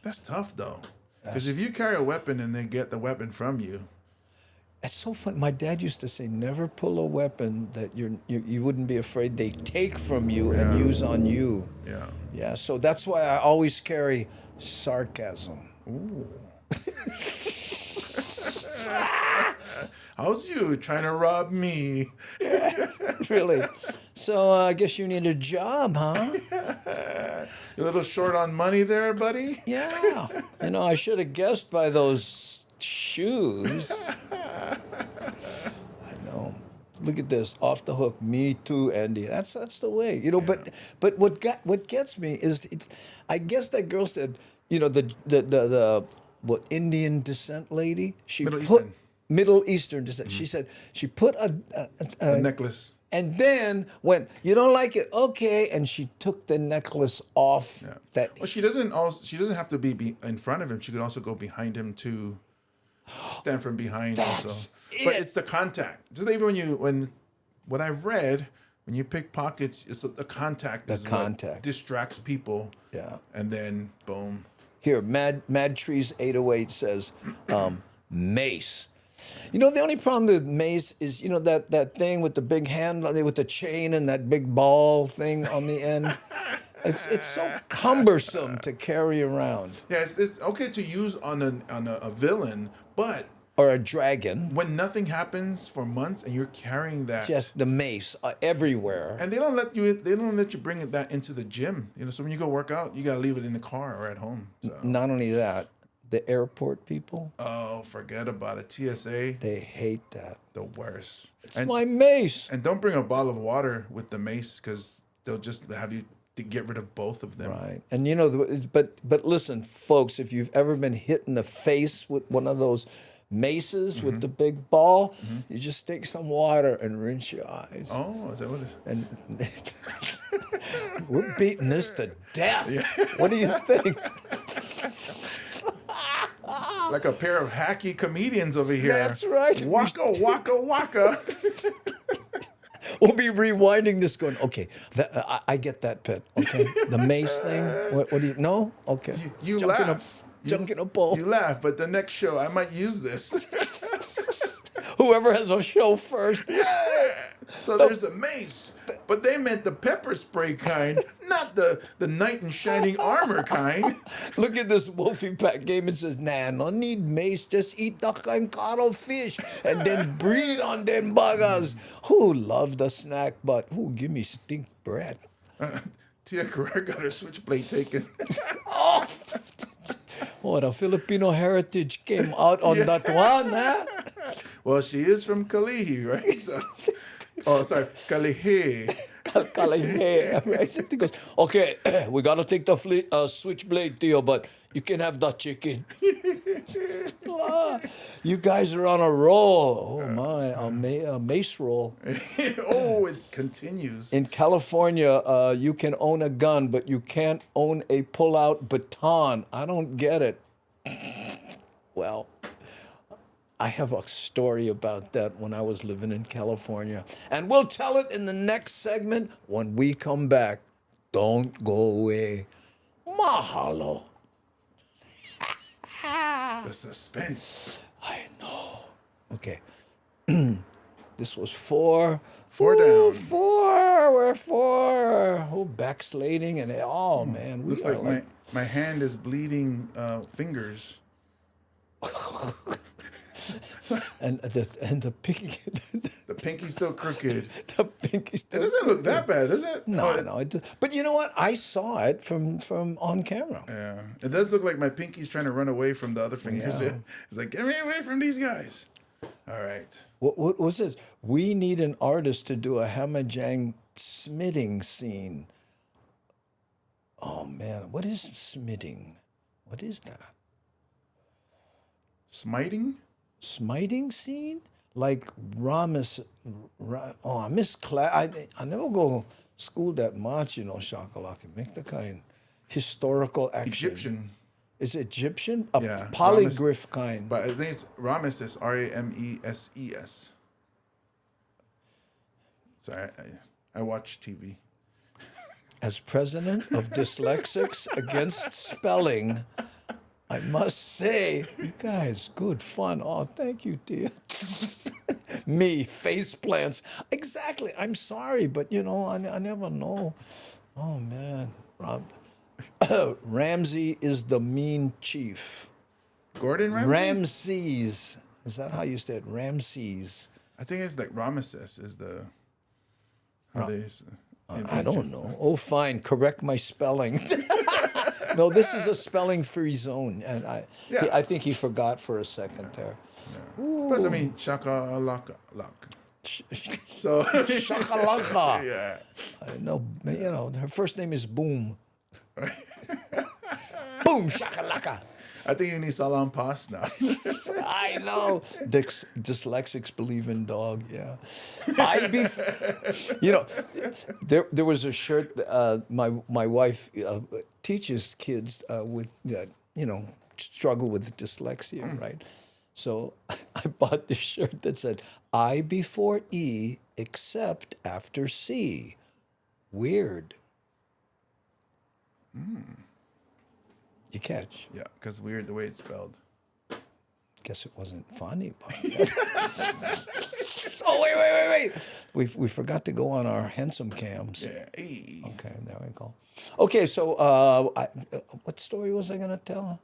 That's tough, though. Because if you carry a weapon and they get the weapon from you, It's so fun. My dad used to say, never pull a weapon that you wouldn't be afraid they take from you and use on you. Yeah. Yeah, so that's why I always carry sarcasm. Ooh. How's you trying to rob me? Really? So I guess you need a job, huh? You a little short on money there, buddy? Yeah. You know, I should have guessed by those shoes. I know. Look at this, off the hook. Me too, Andy. That's the way. You know, but what gets me is I guess that girl said, you know, the Indian descent lady. She Middle Eastern descent. She said she put a necklace. And then went, you don't like it, okay, and she took the necklace off. Yeah. Well, she doesn't have to be in front of him. She could also go behind him to stand from behind. That's But it's the contact. So even what I've read, when you pick pockets, it's the contact. The is contact what distracts people. Yeah. And then boom. Here, Mad Trees 808 says, mace. You know, the only problem with mace is, you know, that thing with the big hand, with the chain and that big ball thing on the end. It's so cumbersome to carry around. Yeah, it's okay to use on a villain, but or a dragon. When nothing happens for months and you're carrying that, just the mace everywhere, and they don't let you bring that into the gym. You know, so when you go work out, you gotta leave it in the car or at home. So. Not only that. The airport people. Oh, forget about it. TSA. They hate that. The worst. It's my mace. And don't bring a bottle of water with the mace because they'll just have you to get rid of both of them. Right. And you know, but listen, folks, if you've ever been hit in the face with one of those maces with the big ball, you just take some water and rinse your eyes. Oh, is that what it is? And we're beating this to death. Yeah. What do you think? Like a pair of hacky comedians over here. That's right. Waka, waka, waka. We'll be rewinding this going, okay, I get that, Pet. Okay, the mace thing. What do you know? Okay. You laugh. Junk in a bowl. You laugh, but the next show, I might use this. Whoever has a show first. So there's a mace, but they meant the pepper spray kind, not the knight in shining armor kind. Look at this Wolfie Pack game. It says, nah, no need mace, just eat duck and cuttlefish and then breathe on them buggers. Who love the snack, but who give me stink bread? Tia Carrera got her switchblade taken. Oh, the Filipino heritage came out on that one, huh? Well, she is from Kalihi, right? So, Kalihi. Kalihi, right? He goes, okay, we got to take the switchblade, Theo, but you can have the chicken. You guys are on a roll. Oh, my, a mace roll. Oh, it continues. In California, you can own a gun, but you can't own a pull-out baton. I don't get it. Well, I have a story about that when I was living in California. And we'll tell it in the next segment when we come back. Don't go away. Mahalo. The suspense. I know. Okay. This was 4. Down. 4. We're 4. Oh, backsliding and oh man, looks like my hand is bleeding fingers. and the pinky. The pinky's still crooked. The pinky's still. It doesn't look that bad, does it? No, no. But you know what? I saw it from on camera. Yeah, it does look like my pinky's trying to run away from the other fingers. Yeah. It's like, get me away from these guys. All right. What was this? We need an artist to do a Hamajang smitting scene. Oh man, what is smitting? What is that? Smiting? Smiting scene? Like Ramis. I miss class. I never go school that much, you know, Shakalaka. Make the kind historical action. Egyptian. Is it Egyptian? Yeah. Polygraph kind. But I think it's Rameses, Rameses. Sorry, I watch TV. As president of Dyslexics Against Spelling, I must say, you guys, good fun. Oh, thank you, dear. Me, face plants. Exactly. I'm sorry, but you know, I never know. Oh man. Ramsey is the mean chief. Gordon Ramsay? Ramses. Is that how you say it? Ramses. I think it's like Ramesses is the. How they, I don't know. Oh, fine. Correct my spelling. No, this is a spelling-free zone, and I think he forgot for a second there. Plus, I mean, shakalaka. So shakalaka. Yeah. I know. You know, her first name is Boom. Boom shakalaka. I think you need salam pas now. I know. Dyslexics believe in dog. Yeah. You know, there was a shirt. My wife teaches kids with you know, struggle with dyslexia, right? So I bought this shirt that said I before E except after C. Weird. You catch? Yeah, because weird the way it's spelled. Guess it wasn't funny. Oh, wait. We forgot to go on our handsome cams. Yeah. Okay, there we go. Okay, so what story was I going to tell?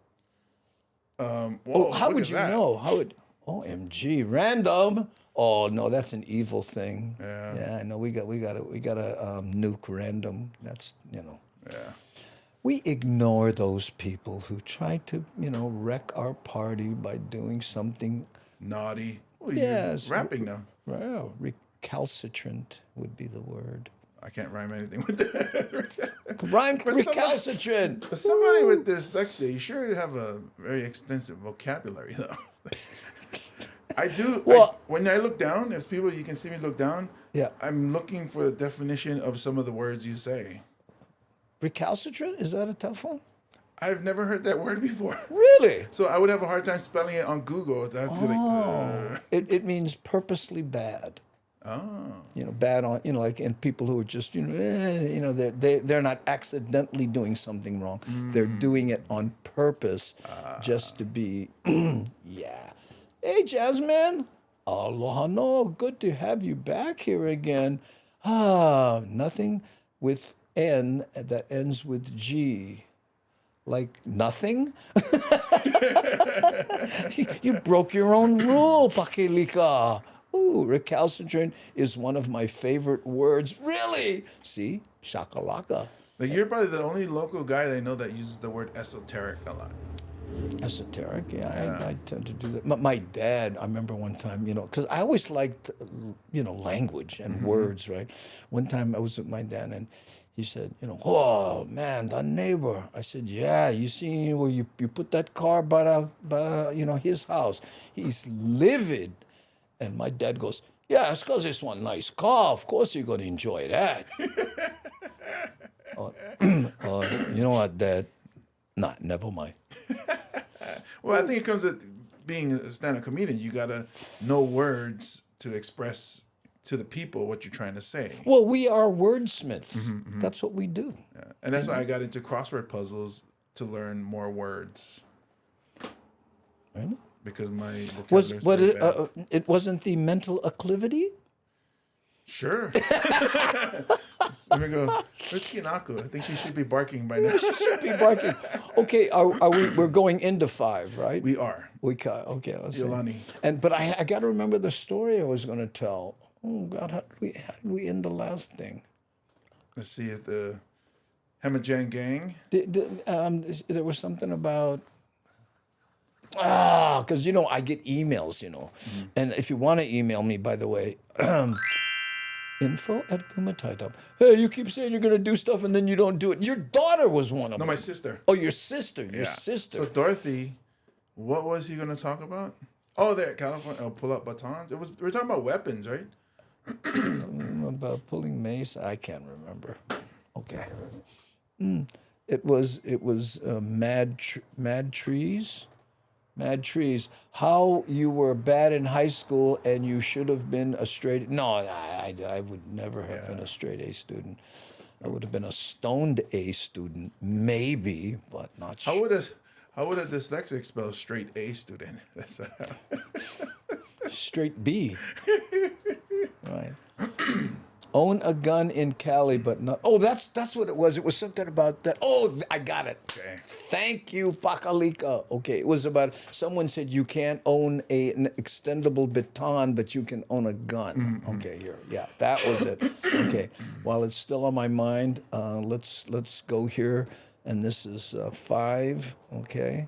Whoa, how look would at you that. know? How would... OMG, random. Oh, no, that's an evil thing. Yeah, I know. We got to nuke random. That's, you know. Yeah. We ignore those people who try to, you know, wreck our party by doing something Naughty. Well, yes, you're rapping now. Well, recalcitrant would be the word. I can't rhyme anything with that. Rhyme recalcitrant. Somebody with dyslexia, you sure have a very extensive vocabulary, though. I do. Well, when I look down, there's people, you can see me look down. Yeah. I'm looking for the definition of some of the words you say. Recalcitrant? Is that a tough one? I've never heard that word before. Really? So I would have a hard time spelling it on Google. It means purposely bad. Oh. You know, bad on, you know, like, and people who are just, you know, they're not accidentally doing something wrong. They're doing it on purpose just to be, yeah. Hey, Jasmine. Aloha no. Good to have you back here again. Nothing with N that ends with G. Like nothing? You broke your own rule, Pakilika. Ooh, recalcitrant is one of my favorite words. Really? See? Shakalaka. Like, you're probably the only local guy that I know that uses the word esoteric a lot. Esoteric, yeah. I tend to do that. My dad, I remember one time, you know, because I always liked, you know, language and words, right? One time I was with my dad and he said, you know, oh man, the neighbor. I said, yeah, you see where you put that car by you know, his house. He's livid. And my dad goes, yeah, it's because it's one nice car. Of course you're going to enjoy that. You know what, Dad? Nah, never mind. Well, I think it comes with being a stand-up comedian. You got to know words to express to the people what you're trying to say. Well, we are wordsmiths. That's what we do. Yeah. And that's why I got into crossword puzzles, to learn more words. Really? Because my vocabulary is very bad. It wasn't the mental acclivity? Sure. Let me go. Where's Kinako? I think she should be barking by now. She should be barking. Okay, we're going into 5, right? We are. Okay, let's see. Yolani. But I got to remember the story I was going to tell. Oh God, how did we end the last thing? Let's see if the Hemajan gang. There was something about. Because, you know, I get emails, you know. And if you want to email me, by the way, info@bumatai.com. Hey, you keep saying you're going to do stuff and then you don't do it. Your daughter was one of them. No, my sister. Oh, your sister. Your sister. So Dorothy, what was he going to talk about? Oh, there, California, pull-up batons. We're talking about weapons, right? About pulling mace. I can't remember. Okay. It was mad trees. Mad trees. How you were bad in high school and you should have been a straight. No, I would never have been a straight A student. I would have been a stoned A student, maybe, but not sure. How would a dyslexic spell straight A student? straight B. Right. Own a gun in Cali, but not. Oh, that's what it was. It was something about that. Oh, I got it. Okay. Thank you, Pakalika. Okay, it was about someone said you can't own an extendable baton, but you can own a gun. Okay, here, yeah, that was it. Okay, while it's still on my mind, let's go here, and this is 5. Okay.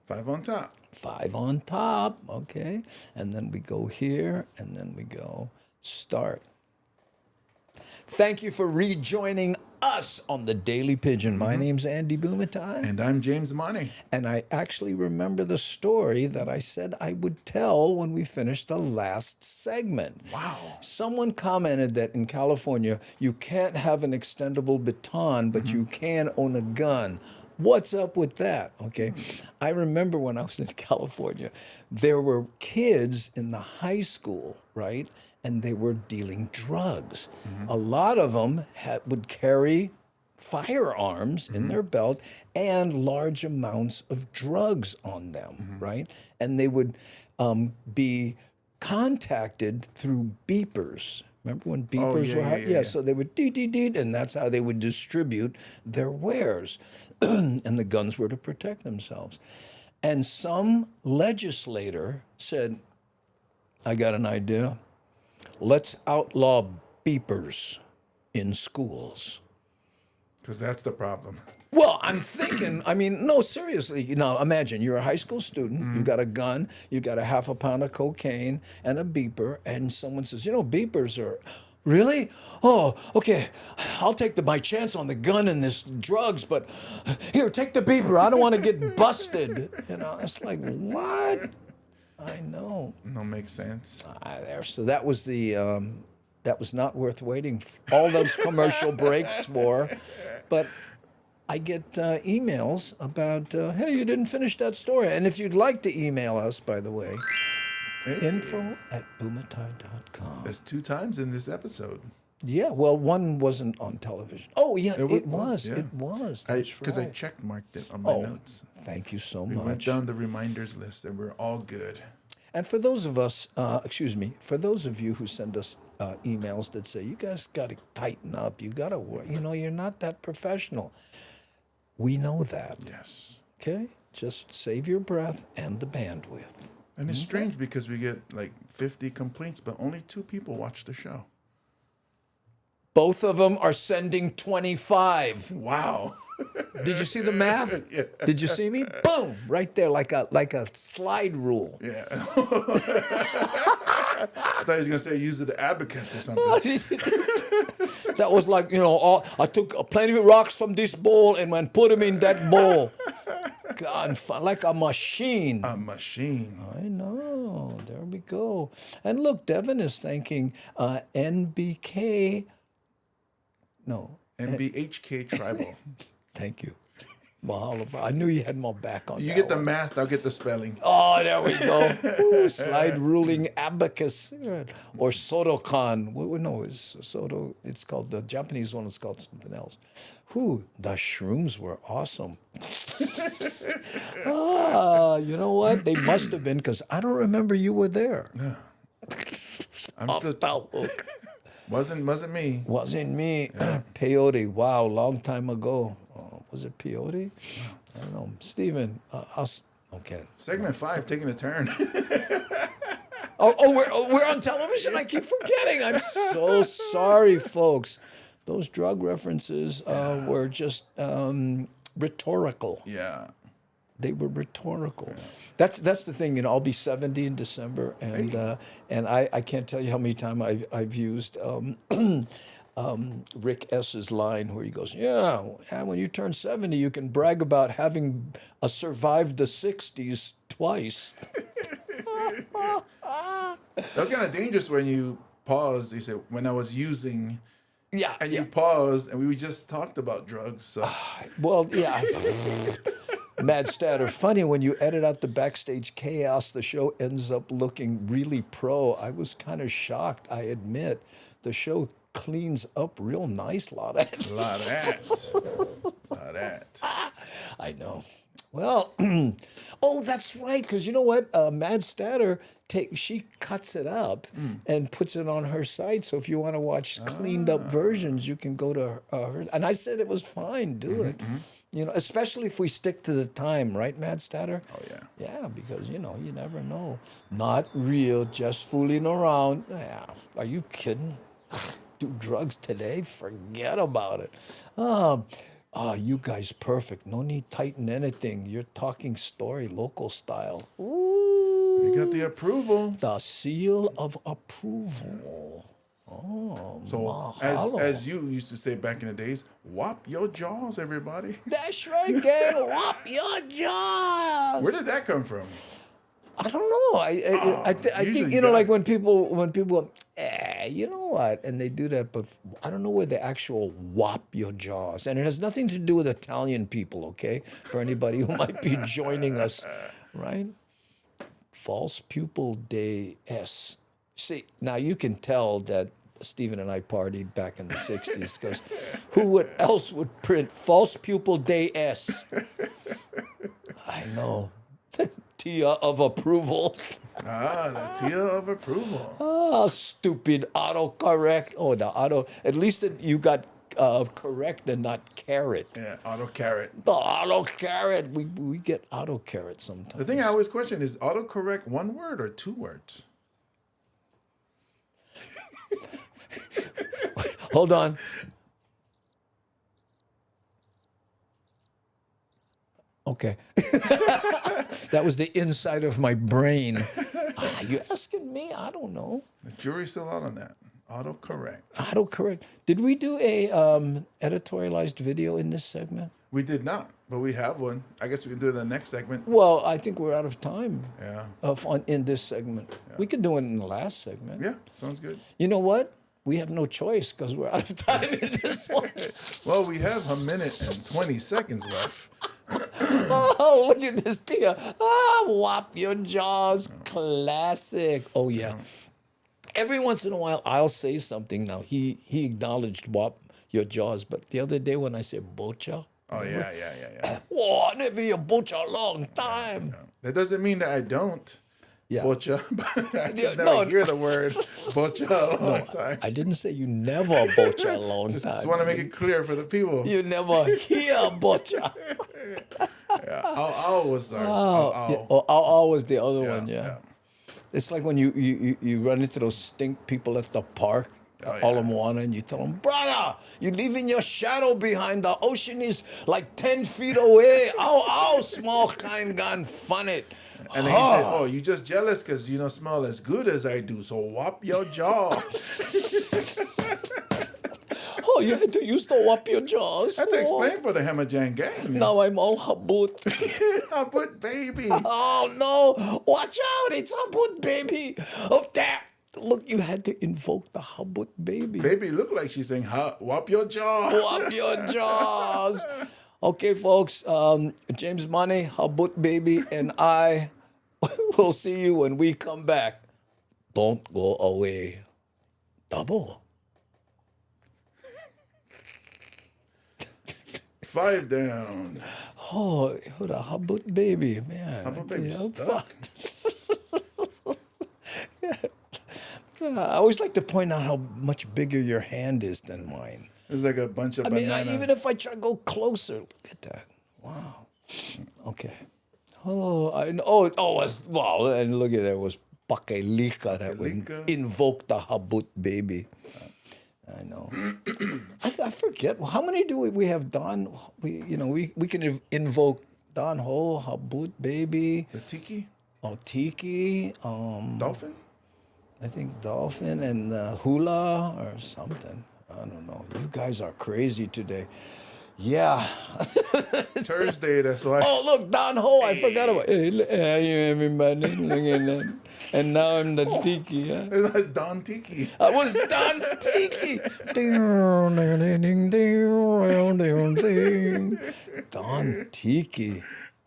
5 on top. 5 on top. Okay, and then we go here, and then we go start. Thank you for rejoining us on the Daily Pigeon. My name's Andy Bumatai. And I'm James Money. And I actually remember the story that I said I would tell when we finished the last segment. Wow. Someone commented that in California, you can't have an extendable baton, but you can own a gun. What's up with that? Okay. I remember when I was in California, there were kids in the high school, right? And they were dealing drugs. A lot of them would carry firearms in their belt and large amounts of drugs on them, right? And they would be contacted through beepers. Remember when beepers were? Yeah, so they would dee, and that's how they would distribute their wares. And the guns were to protect themselves. And some legislator said, I got an idea. Let's outlaw beepers in schools. Because that's the problem. Well, I'm thinking, I mean, no, seriously, imagine you're a high school student, you got a gun, you got a half a pound of cocaine and a beeper, and someone says, beepers are, really? Oh, okay, I'll take my chance on the gun and this drugs, but here, take the beeper, I don't want to get busted. It's like, what? I know. No, makes sense. So that was that was not worth waiting all those commercial breaks for. But I get emails about, hey, you didn't finish that story. And if you'd like to email us, by the way, info@bumatai.com. That's 2 times in this episode. Yeah, well, one wasn't on television. Oh, yeah, it was. Yeah. It was. That's Because right. I check-marked it on my notes. Thank you so We much. went down the reminders list, and we're all good. And for those of us, for those of you who send us emails that say, you guys got to tighten up, you got to work, you're not that professional. We know that. Yes. Okay? Just save your breath and the bandwidth. And it's strange because we get like 50 complaints, but only 2 people watch the show. Both of them are sending 25. Wow. Did you see the math? Yeah. Did you see me? Boom! Right there, like a slide rule. Yeah. I thought he was going to say use the abacus or something. That was like, I took plenty of rocks from this bowl and went put them in that bowl. God, like a machine. A machine. I know. There we go. And look, Devin is thanking NBK. No. NBHK Tribal. Thank you. Mahalo. I knew you had my back on that. You get the one. math, I'll get the spelling. Oh, there we go. Ooh, slide ruling abacus. Or Sodokan. No, it's Soto. It's called, the Japanese one is called something else. The shrooms were awesome. You know what? They must have been, because I don't remember you were there. No. I'm Off still the hook. Wasn't me. Wasn't me. Yeah. Peyote. Wow, long time ago. Was it peyote? I don't know. Steven, okay. Segment 5, taking a turn. We're on television? I keep forgetting. I'm so sorry, folks. Those drug references were just rhetorical. Yeah. They were rhetorical. Yeah. That's the thing. I'll be 70 in December, and I can't tell you how many times I've used Rick S.'s line where he goes, yeah, when you turn 70, you can brag about having survived the 60s twice. That's kind of dangerous when you pause. You say, when I was using... Yeah. And you paused, and we just talked about drugs. So. Well, yeah. Mad Statter. Funny, when you edit out the backstage chaos, the show ends up looking really pro. I was kind of shocked, I admit. The show cleans up real nice. A lot of that. I know. Well, Oh, that's right. Because you know what? Mad Statter, she cuts it up and puts it on her site. So if you want to watch cleaned up versions, you can go to her. And I said it was fine. Do it. You know, especially if we stick to the time, right, Mad Statter? Oh, yeah. Yeah, because, you know, you never know. Not real, just fooling around. Yeah, are you kidding? Do drugs today? Forget about it. You guys perfect. No need tighten anything. You're talking story, local style. Ooh. We got the approval. The seal of approval. Oh, so as you used to say back in the days, whop your jaws, everybody. That's right, gang. Whop your jaws. Where did that come from? I don't know. I think, you know, like when people go, you know what, and they do that, but I don't know where the actual whop your jaws, and it has nothing to do with Italian people, okay? For anybody who might be joining us, right? False pupil day S. See, now you can tell that Stephen and I partied back in the 60s, because who else would print false pupil day S? I know. Tia of approval. The Tia of approval. Oh, stupid autocorrect. Oh, the auto. At least you got correct and not carrot. Yeah, autocarrot. The autocarrot. We get autocarrot sometimes. The thing I always question is autocorrect one word or two words? Hold on. Okay. That was the inside of my brain. Are you asking me? I don't know. The jury's still out on that. Autocorrect. Autocorrect. Did we do a editorialized video in this segment? We did not, but we have one. I guess we can do it in the next segment. Well, I think we're out of time. Yeah. In this segment. Yeah. We could do it in the last segment. Yeah, sounds good. You know what? We have no choice because we're out of time in this one. Well, we have 1 minute and 20 seconds left. Oh, look at this, Tia. Whop your jaws. Classic. Oh, yeah. Every once in a while, I'll say something. Now, he acknowledged whop your jaws, but the other day when I said bocha. Oh, yeah. Whoa, I never hear bocha a long time. Yeah. That doesn't mean that I don't. Yeah. Bocha. I just never hear the word bocha a long time. I didn't say you never bocha a long time. Just want to make it clear for the people. You never hear bocha. Yeah, I'll was ours. I'll was the other one, yeah. It's like when you run into those stink people at the park, all in one, and you tell them, brother, you're leaving your shadow behind. The ocean is like 10 feet away. Ow, small kind gone fun it. And then he said, oh, you just jealous because you don't smell as good as I do, so whop your jaw. Oh, you had to use the whop your jaws. I had to explain for the Hemajan gang. Now I'm all habut. Habut baby. Oh, no. Watch out. It's habut baby. Oh, there. Look, you had to invoke the habut baby. Baby looked like she's saying, whop your jaw. Whop your jaws. Okay, folks. James Money, habut baby, and I will see you when we come back. Don't go away. Double. 5 down. Oh, what a habut baby, man. Habut baby stuck. I always like to point out how much bigger your hand is than mine. It's like a bunch of bananas. Even if I try to go closer, look at that. Wow. Okay. Oh, I know. Wow. And look at that. It was Pakelika that would invoke the habut baby. I know. I forget. How many do we have done? We can invoke Don Ho, habut baby. The tiki? Oh, tiki. Dolphin? I think dolphin and hula or something. I don't know. You guys are crazy today. Yeah. Thursday, that's why. Oh, look, Don Ho. I forgot about it. Hey, everybody. And now I'm the tiki. Huh? That's Don Tiki. I was Don Tiki. Don Tiki.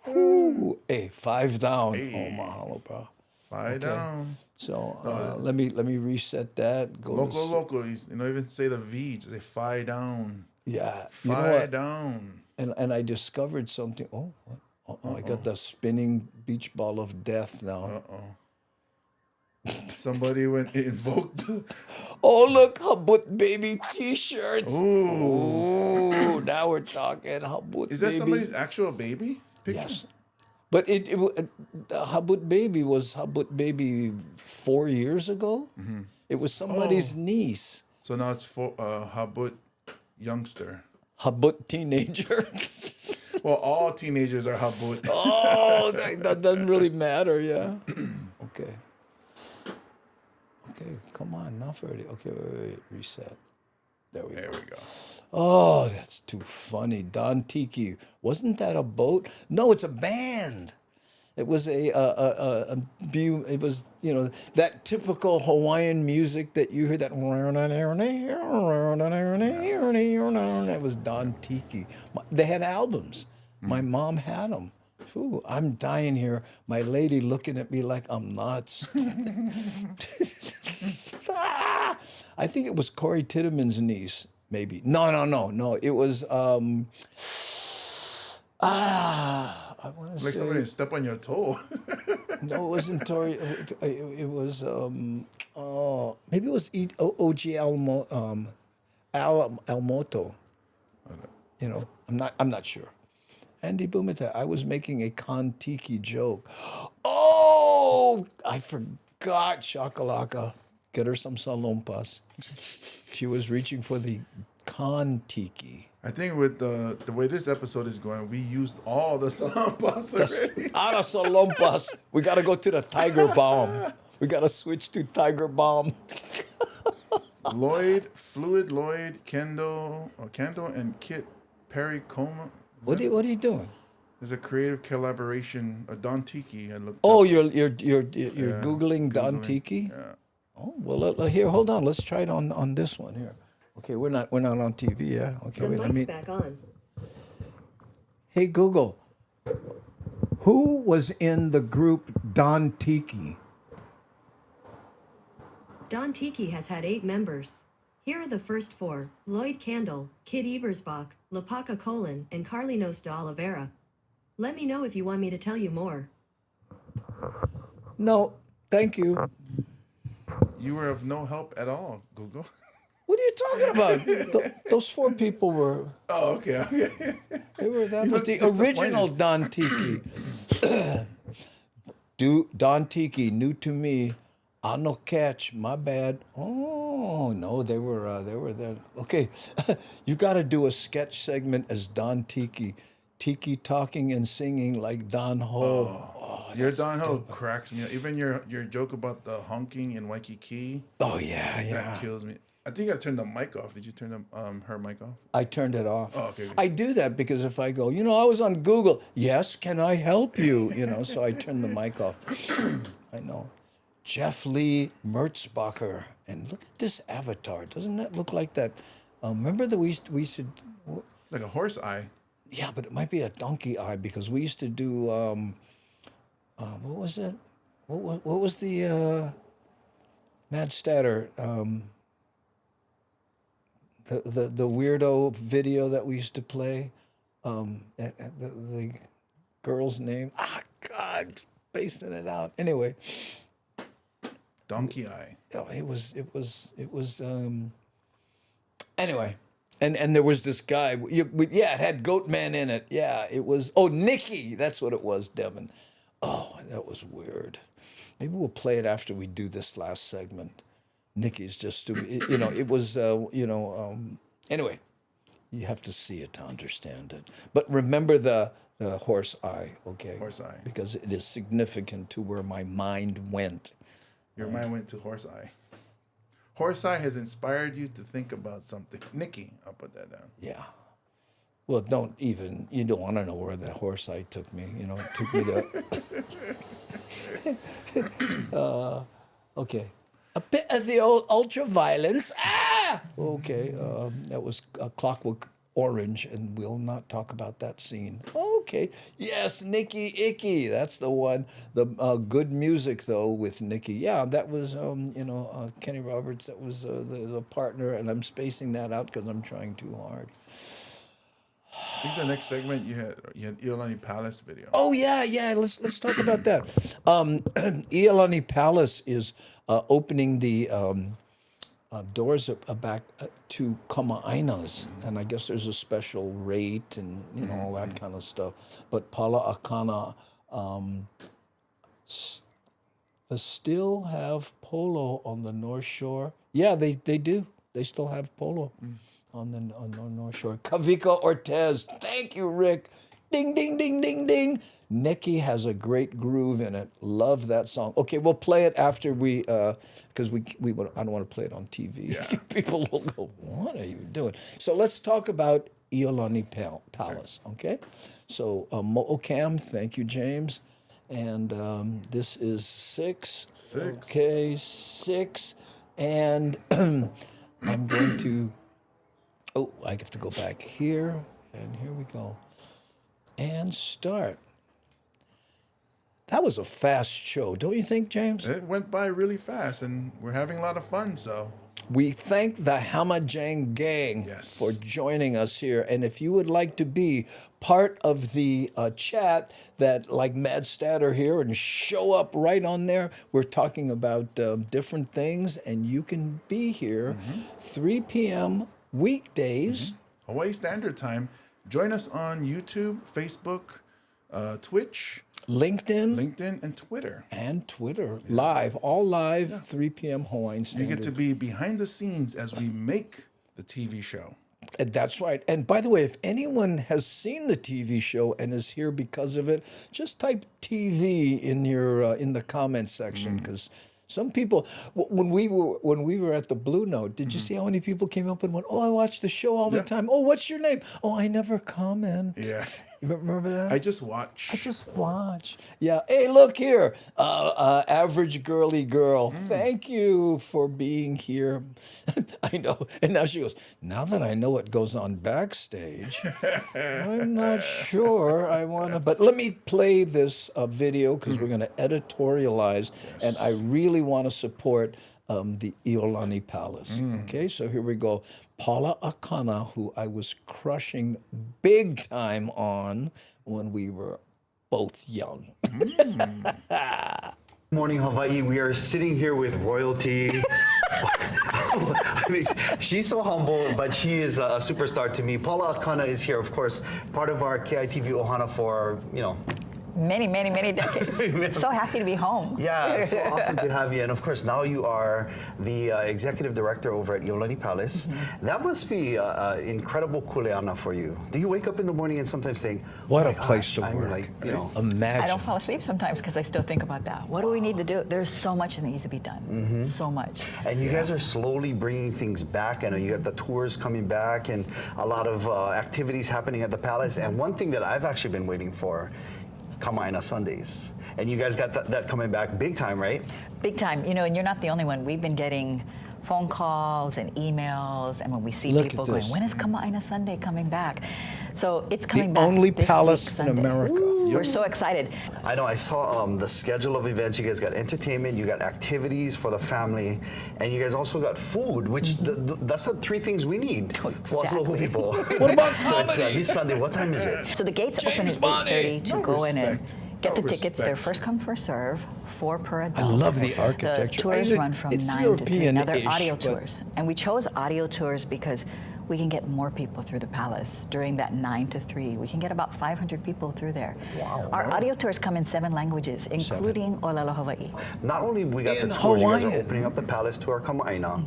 Ooh. Hey, 5 down. Hey. Oh, mahalo, bro. 5 down. So let me reset that. Go local. You don't even say the V. Just say 5 down. Yeah. 5 down. And I discovered something. Uh-oh, I got the spinning beach ball of death now. Somebody went invoked. Oh, look, Habut baby T-shirts. Ooh. Now we're talking Habut Is that baby. somebody's actual baby picture? Yes. But the Habut baby was Habut baby 4 years ago. Mm-hmm. It was somebody's niece. So now it's for Habut youngster. Habut teenager. Well, all teenagers are Habut. Oh, that doesn't really matter, yeah. Okay. Okay, come on, not ready. Okay, wait, reset. There we go. Oh, that's too funny. Don Tiki. Wasn't that a boat? No, it's a band. It was it was, you know, that typical Hawaiian music that you hear, that that was Don Tiki. They had albums. My mom had them. Ooh, I'm dying here. My lady looking at me like I'm nuts. I think it was Corey Tiedeman's niece, maybe. No. It was I want to Like say somebody step on your toe. no, it wasn't Tori. It was maybe it was O.G. Almoto. You know, I'm not sure. Andy Bumatai, I was making a Kon-Tiki joke. Oh, I forgot Shakalaka. Get her some salompas. She was reaching for the Kon-Tiki. I think with the way this episode is going, we used all the salompas already. Out of salompas, we got to go to the Tiger Bomb. We got to switch to Tiger Bomb. Fluid Lloyd, Kendall, and Kit Perry Coma. What are you doing? There's a creative collaboration, a Don Tiki. I looked Oh, up. you're Googling Don Tiki? Yeah. Oh, well, here, hold on. Let's try it on this one here. Okay, we're not on TV, yeah? Okay, wait, let me. Back on. Hey, Google, who was in the group Don Tiki? Don Tiki has had 8 members. Here are the first 4: Lloyd Candle, Kid Ebersbach, Lapaka Colin, and Carlinos de Oliveira. Let me know if you want me to tell you more. No, thank you. You were of no help at all, Google. What are you talking about? Those 4 people were. Oh, okay. That was the original Don Tiki. Don Tiki, new to me. I no catch, my bad. Oh no, they were there. Okay, you got to do a sketch segment as Don Tiki, Tiki talking and singing like Don Ho. Your Don Ho cracks me up. Even your joke about the honking in Waikiki. Oh yeah. That kills me. I think you got to turn the mic off. Did you turn her mic off? I turned it off. Oh, okay. I do that because if I go, I was on Google. Yes, can I help you? So I turn the mic off. I know. Jeff Lee Mertzbacher. And look at this avatar. Doesn't that look like that? Remember that we used to like a horse eye. Yeah, but it might be a donkey eye because we used to do what was it? What was the Mad Statter? The weirdo video that we used to play. The girl's name. God, spacing it out. Anyway. Donkey eye. Oh, it was anyway, and there was this guy. It had Goatman in it. Yeah, it was. Oh, Nicky, that's what it was, Devin. Oh, that was weird. Maybe we'll play it after we do this last segment. Nicky's just stupid. It was. Anyway, you have to see it to understand it. But remember the horse eye, okay? Horse eye. Because it is significant to where my mind went. Your mind went to horse eye. Horse eye has inspired you to think about something. Nikki, I'll put that down. Yeah. Well, you don't want to know where that horse eye took me. It took me to. Okay. A bit of the old ultra violence. Okay. That was Clockwork Orange, and we'll not talk about that scene. Okay. Yes, Nicky Icky. That's the one. The good music, though, with Nicky. Yeah, that was, Kenny Roberts. That was the partner, and I'm spacing that out because I'm trying too hard. I think the next segment you had Iolani Palace video. Oh yeah. Let's talk about that. Iolani Palace is opening the doors back to Kama'ainas, and I guess there's a special rate and all that kind of stuff. But Pala Akana they still have polo on the North Shore. Yeah, they do. They still have polo on the North Shore. Kavika Ortez, thank you, Rick. Ding, ding, ding, ding, ding. Nikki has a great groove in it. Love that song. Okay, we'll play it after we, because I don't want to play it on TV. Yeah. People will go, what are you doing? So let's talk about Iolani Palace, okay? So Mo'okam, thank you, James. And this is 6. Okay, 6. And I'm going to, I have to go back here. And here we go. And start. That was a fast show, don't you think, James? It went by really fast, and we're having a lot of fun, so. We thank the Hamajang gang for joining us here. And if you would like to be part of the chat that like Mad Statter here and show up right on there, we're talking about different things, and you can be here 3 p.m. weekdays. Hawaii Standard Time. Join us on YouTube, Facebook, Twitch, LinkedIn, and Twitter. Live, all live, 3 p.m. Hawaiian Standard. You get to be behind the scenes as we make the TV show. That's right. And by the way, if anyone has seen the TV show and is here because of it, just type TV in your in the comments section, because some people, when we were at the Blue Note, did you see how many people came up and went, "Oh, I watch the show all the time. Oh, what's your name? Oh, I never comment." Yeah. You remember that? I just watch. Yeah. Hey, look here. Average girly girl. Thank you for being here. I know. And now she goes, now that I know what goes on backstage, I'm not sure I want to. But let me play this video because we're going to editorialize. And I really want to support the Iolani Palace. Okay, so here we go. Paula Akana, who I was crushing big time on when we were both young. Morning, Hawaii. We are sitting here with royalty. I mean, she's so humble, but she is a superstar to me. Paula Akana is here, of course, part of our KITV Ohana for, many decades. So happy to be home. Yeah, it's so awesome to have you. And of course, now you are the executive director over at Iolani Palace. That must be incredible kuleana for you. Do you wake up in the morning and sometimes think, what a place to work? Like, imagine. I don't fall asleep sometimes because I still think about that. What do we need to do? There's so much that needs to be done. So much. And you guys are slowly bringing things back. I know you got the tours coming back and a lot of activities happening at the palace. And one thing that I've actually been waiting for, Kama'aina Sundays. And you guys got that coming back big time, right? Big time. And you're not the only one. We've been getting phone calls and emails, and when we see people going, when is Kama'aina Sunday coming back? So it's coming back. The only this palace week, in America. We're so excited. I know, I saw the schedule of events. You guys got entertainment, you got activities for the family, and you guys also got food, which that's the 3 things we need for us local people. What about comedy? So it's this Sunday. What time is it? So the gates open at 8:30 to go in and get the tickets. They're first come, first serve, 4 per adult. I love the architecture. The tours run from 9 to 3. Now they're audio but tours. And we chose audio tours because we can get more people through the palace during that 9 to 3. We can get about 500 people through there. Wow. Our audio tours come in 7 languages, including Olelo Hawaii. Not only we got the tours, you guys are opening up the palace to our Kama'aina,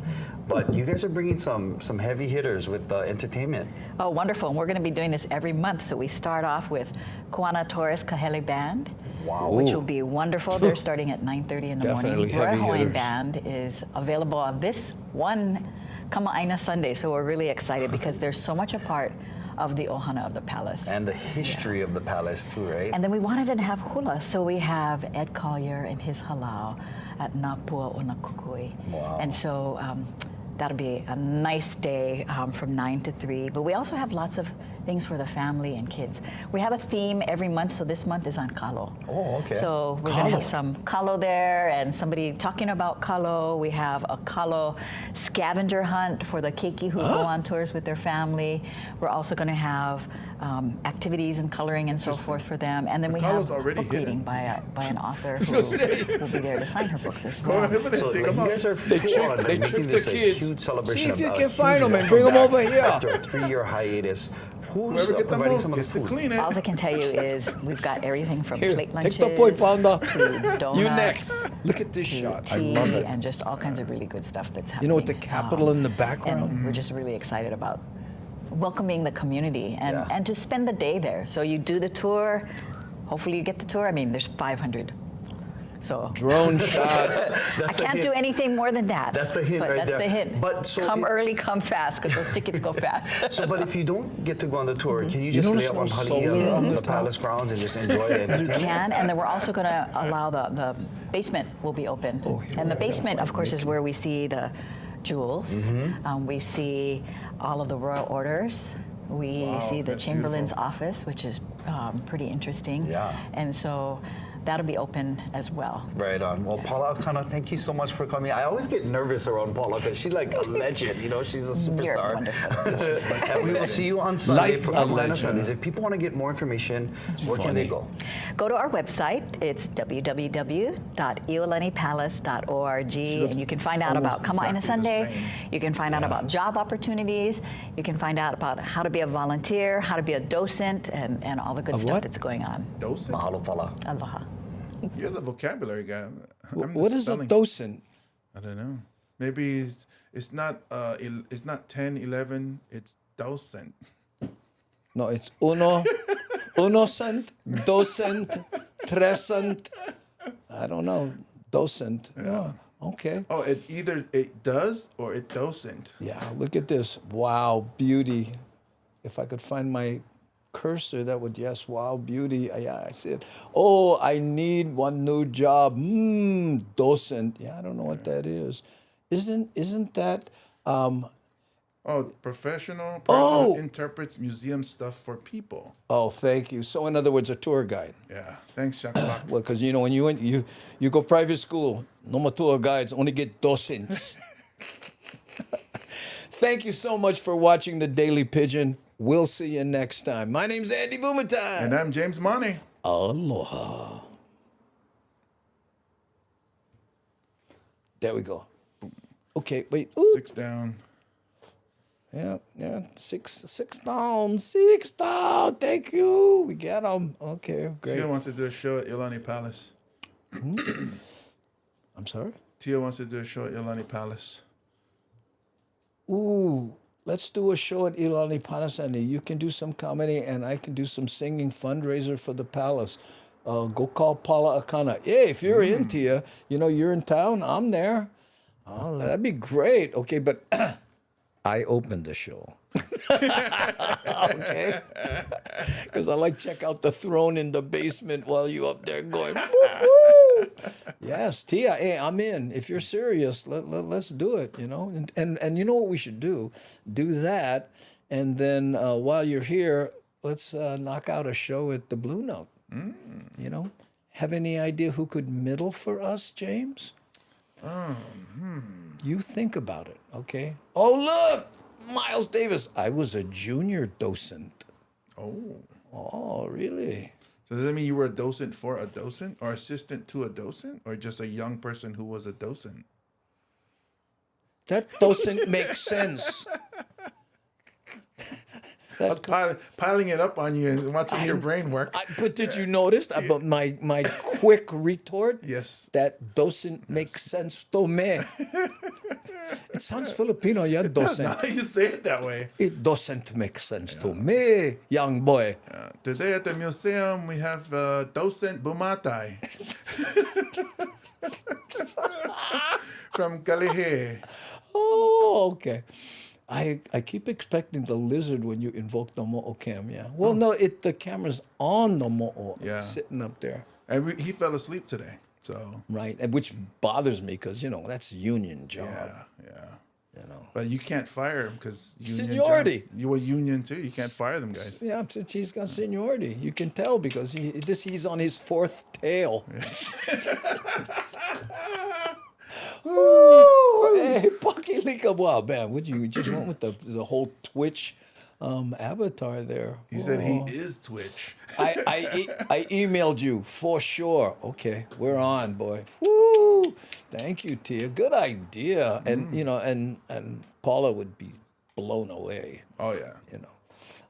but you guys are bringing some heavy hitters with entertainment. Oh, wonderful. And we're going to be doing this every month. So we start off with Kuana Torres Kahele Band, which will be wonderful. They're starting at 9:30 in the morning. Roy Hawaiian Band is available on this one Kama'aina Sunday. So we're really excited because there's so much a part of the ohana of the palace. And the history of the palace too, right? And then we wanted to have hula. So we have Ed Collier and his halau at Napua o Nakukui. Wow. And so That'll be a nice day from 9 to 3. But we also have lots of things for the family and kids. We have a theme every month, so this month is on kalo. Oh, okay. So we're going to have some kalo there and somebody talking about kalo. We have a kalo scavenger hunt for the keiki who go on tours with their family. We're also going to have activities and coloring and so forth for them. And then we have book reading by an author who will be there to sign her books as well. So like, you guys are They trick the kids. Huge celebration. See if you of, can find them and bring them over here. After a 3-year hiatus. Who's providing some of the food? All I can tell you is we've got everything from plate lunches Take the boy pounder. to donuts. You next. Look at this shot. I tea, love it. and just all kinds of really good stuff that's happening. You know, with the Capitol in the background. And we're just really excited about welcoming the community and to spend the day there. So you do the tour. Hopefully you get the tour. I mean, there's 500. So drone shot. I can't do anything more than that. That's the hint but right that's there. the hint. But so come early, come fast, because those tickets go fast. So, but if you don't get to go on the tour, can you just lay up on Hali on the palace grounds and just enjoy it? You can, and then we're also going to allow the basement will be open. And the basement, of course, is where we see the jewels. We see all of the royal orders. We see the Chamberlain's office, which is pretty interesting. Yeah. And so that'll be open as well. Right on. Well, Paula Akana, thank you so much for coming. I always get nervous around Paula because she's like a legend. You know, she's a superstar. You're wonderful. And we will see you on Sunday for Like a Atlanta legend. Sundays. If people want to get more information, where can they go? Go to our website. It's www.iolanipalace.org, and you can find out about Kama'aina Sunday. You can find out about job opportunities. You can find out about how to be a volunteer, how to be a docent, and all the good stuff that's going on. Docent? Mahalo pala. Aloha. You're the vocabulary guy. What is a docent? I don't know. Maybe it's not 10, 11. It's docent. No, it's unocent, docent, trescent. I don't know. Docent. Yeah. Okay. Oh, it does or it doesn't. Yeah, look at this. Wow, beauty. If I could find my cursor, that would, yes, wow, beauty. Yeah, I see it. Oh, I need one new job. Docent. Yeah, I don't know what that is. Isn't that professional person interprets museum stuff for people. Oh, thank you. So in other words, a tour guide. Yeah. Thanks, Shaka. Well, because you know when you go private school, no more tour guides, only get docents. Thank you so much for watching the Daily Pidgin. We'll see you next time. My name's Andy Bumatai. And I'm James Money. Aloha. There we go. Okay, wait. Ooh. 6 down. Yeah, 6 down. 6 down. Thank you. We got them. Okay, great. Tia wants to do a show at Ilani Palace. I'm sorry? Tia wants to do a show at Ilani Palace. Ooh, let's do a show at Ilani Palace, and you can do some comedy, and I can do some singing fundraiser for the palace. Go call Paula Akana. Yeah, if you're in, Tia, you're in town, I'm there. Oh, that'd be great. Okay, but I opened the show. Okay? Because I like check out the throne in the basement while you up there going, woo, woo. Yes, Tia, hey, I'm in. If you're serious, let's do it, And you know what we should do? Do that, and then while you're here, let's knock out a show at the Blue Note. Have any idea who could middle for us, James? You think about it, okay? Oh, look! Miles Davis. I was a junior docent. Oh, really? So does that mean you were a docent for a docent or assistant to a docent or just a young person who was a docent? That doesn't make sense. I was piling it up on you and watching your brain work. But did you notice about my quick retort? Yes. That doesn't make sense to me. It sounds Filipino, yeah, doesn't. Now you say it that way. It doesn't make sense to me, young boy. Today at the museum, we have docent Bumatai. From Kalihe. Oh, okay. I keep expecting the lizard when you invoke the mo'o cam, yeah. Well, no, the camera's on the mo'o, sitting up there. And he fell asleep today, so. Right, and which bothers me because, that's union job. Yeah. But you can't fire him because seniority. You were union too. You can't fire them guys. Yeah, since he's got seniority, you can tell because he's on his fourth tail. Ooh, hey, Pakilika, wow, man, would you just went with the whole Twitch avatar there? He said he is Twitch. I emailed you for sure. Okay, we're on, boy. Woo! Thank you, Tia. Good idea. And and Paula would be blown away. Oh yeah.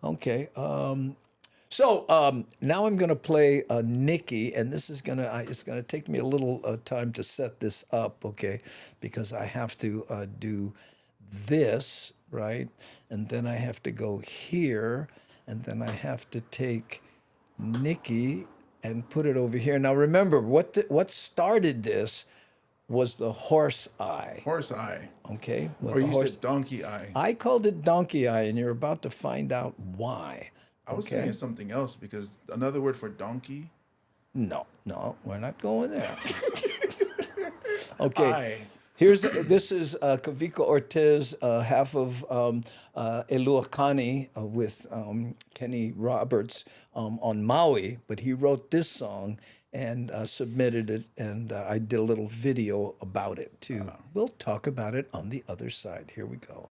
Okay. So now I'm gonna play Nikki, and this is it's gonna take me a little time to set this up, okay? Because I have to do this, right? And then I have to go here, and then I have to take Nikki and put it over here. Now remember, what started this was the horse eye. Horse eye. Okay? Or you said donkey eye. I called it donkey eye, and you're about to find out why. I was saying something else because another word for donkey. No, we're not going there. Okay. This is Kavika Ortiz, half of Eluakani with Kenny Roberts on Maui, but he wrote this song and submitted it, and I did a little video about it too. We'll talk about it on the other side. Here we go.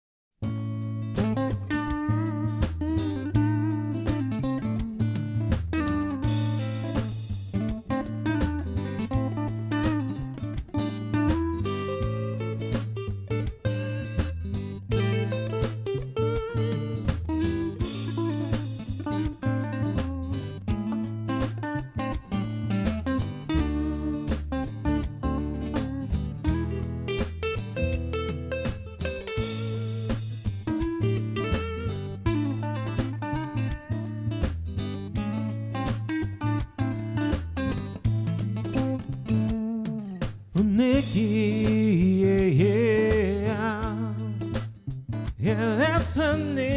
Yeah, that's her name.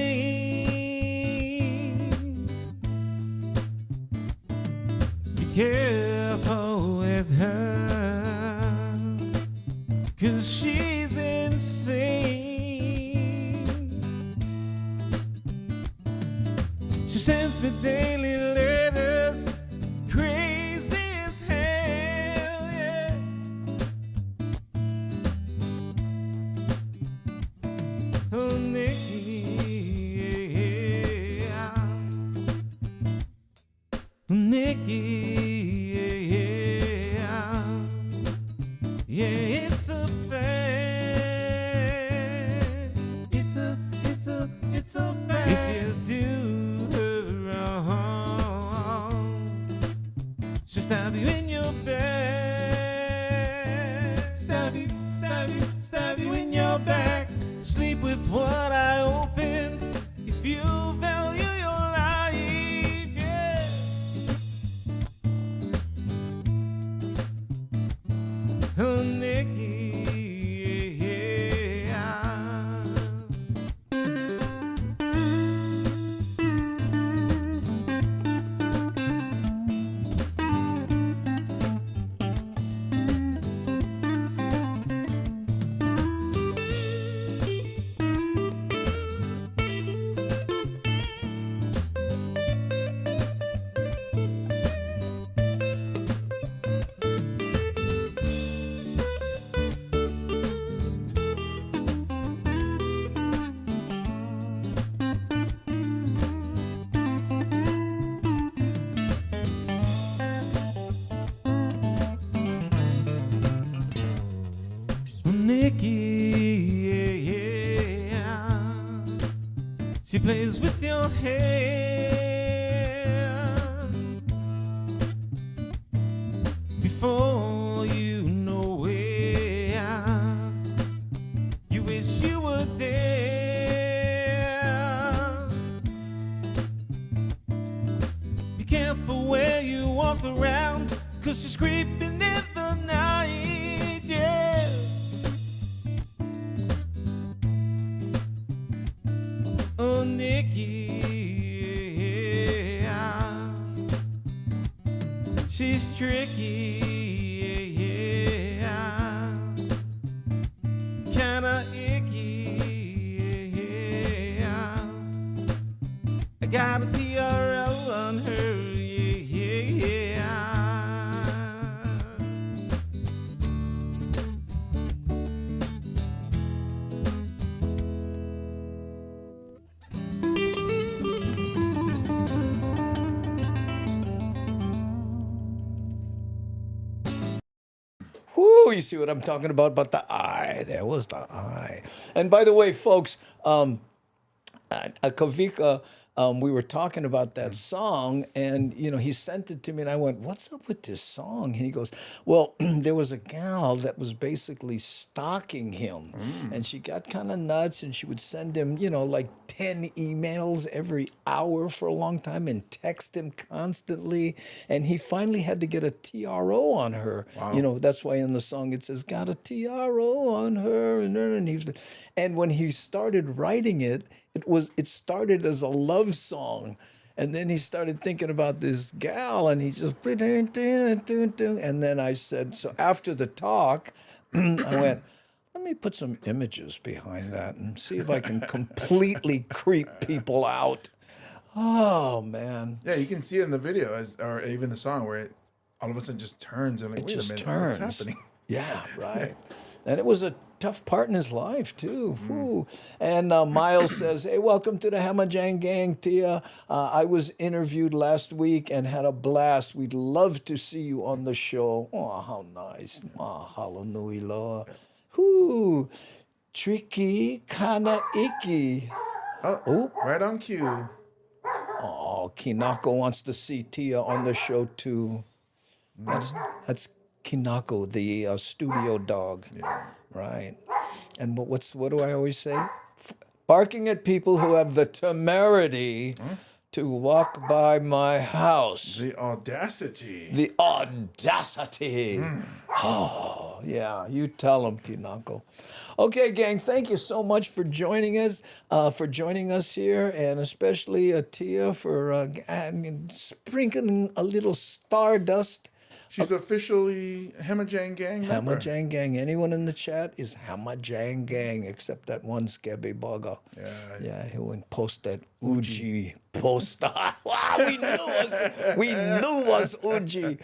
Be careful with her, 'cause she's insane. She sends me daily letters, crazy as hell, yeah. Oh, Nikki, yeah. Nikki, yeah. Yeah, it's a fact. It's a fact. If you do her wrong, she'll stab you in your back. Stab you in your back. Sleep with one eye open if you value your life, yeah. Oh, Nikki, yeah. Nikki, yeah. She plays with your hair before you know it. You wish you were there. Be careful where you walk around, 'cause she's creeping in the night, yeah. Oh, Nikki, yeah. She's tricky, yeah. Kinda icky. TRO on her, yeah. Whoo, you see what I'm talking about the eye. There was the eye. And by the way, folks, Kavika, we were talking about that song, and he sent it to me, and I went, "What's up with this song?" And he goes, "Well, there was a gal that was basically stalking him, and she got kind of nuts, and she would send him, like 10 emails every hour for a long time, and text him constantly, and he finally had to get a TRO on her. Wow. That's why in the song it says got a TRO on her, and when he started writing it." It started as a love song, and then he started thinking about this gal, and he just and then I said, so after the talk, I went, let me put some images behind that and see if I can completely creep people out. Oh man. Yeah, you can see it in the video or even the song where it all of a sudden just turns and It wait just a minute, turns. what's happening? Yeah, right. And it was a tough part in his life, too. Whew. And Miles says, hey, welcome to the Hamajang Gang, Tia. I was interviewed last week and had a blast. We'd love to see you on the show. Oh, how nice. Mahalo nui loa. Whoo. Tricky kana iki. Oh, right on cue. Oh, Kinako wants to see Tia on the show, too. That's Kinako, the studio dog. Yeah. Right. And what do I always say? Barking at people who have the temerity to walk by my house. The audacity. The audacity. Oh, yeah. You tell them, Kinako. Okay, gang, thank you so much for joining us here, and especially Tia for sprinkling a little stardust. She's officially Hamajang Gang member. Hamajang Gang. Anyone in the chat is Hamajang Gang, except that one Scabby Bugger. Yeah, he wouldn't post that Uji post. Wow, we knew it was Uji.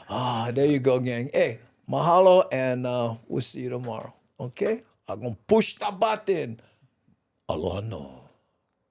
There you go, gang. Hey, mahalo, and we'll see you tomorrow. Okay? I'm going to push the button. Aloha no.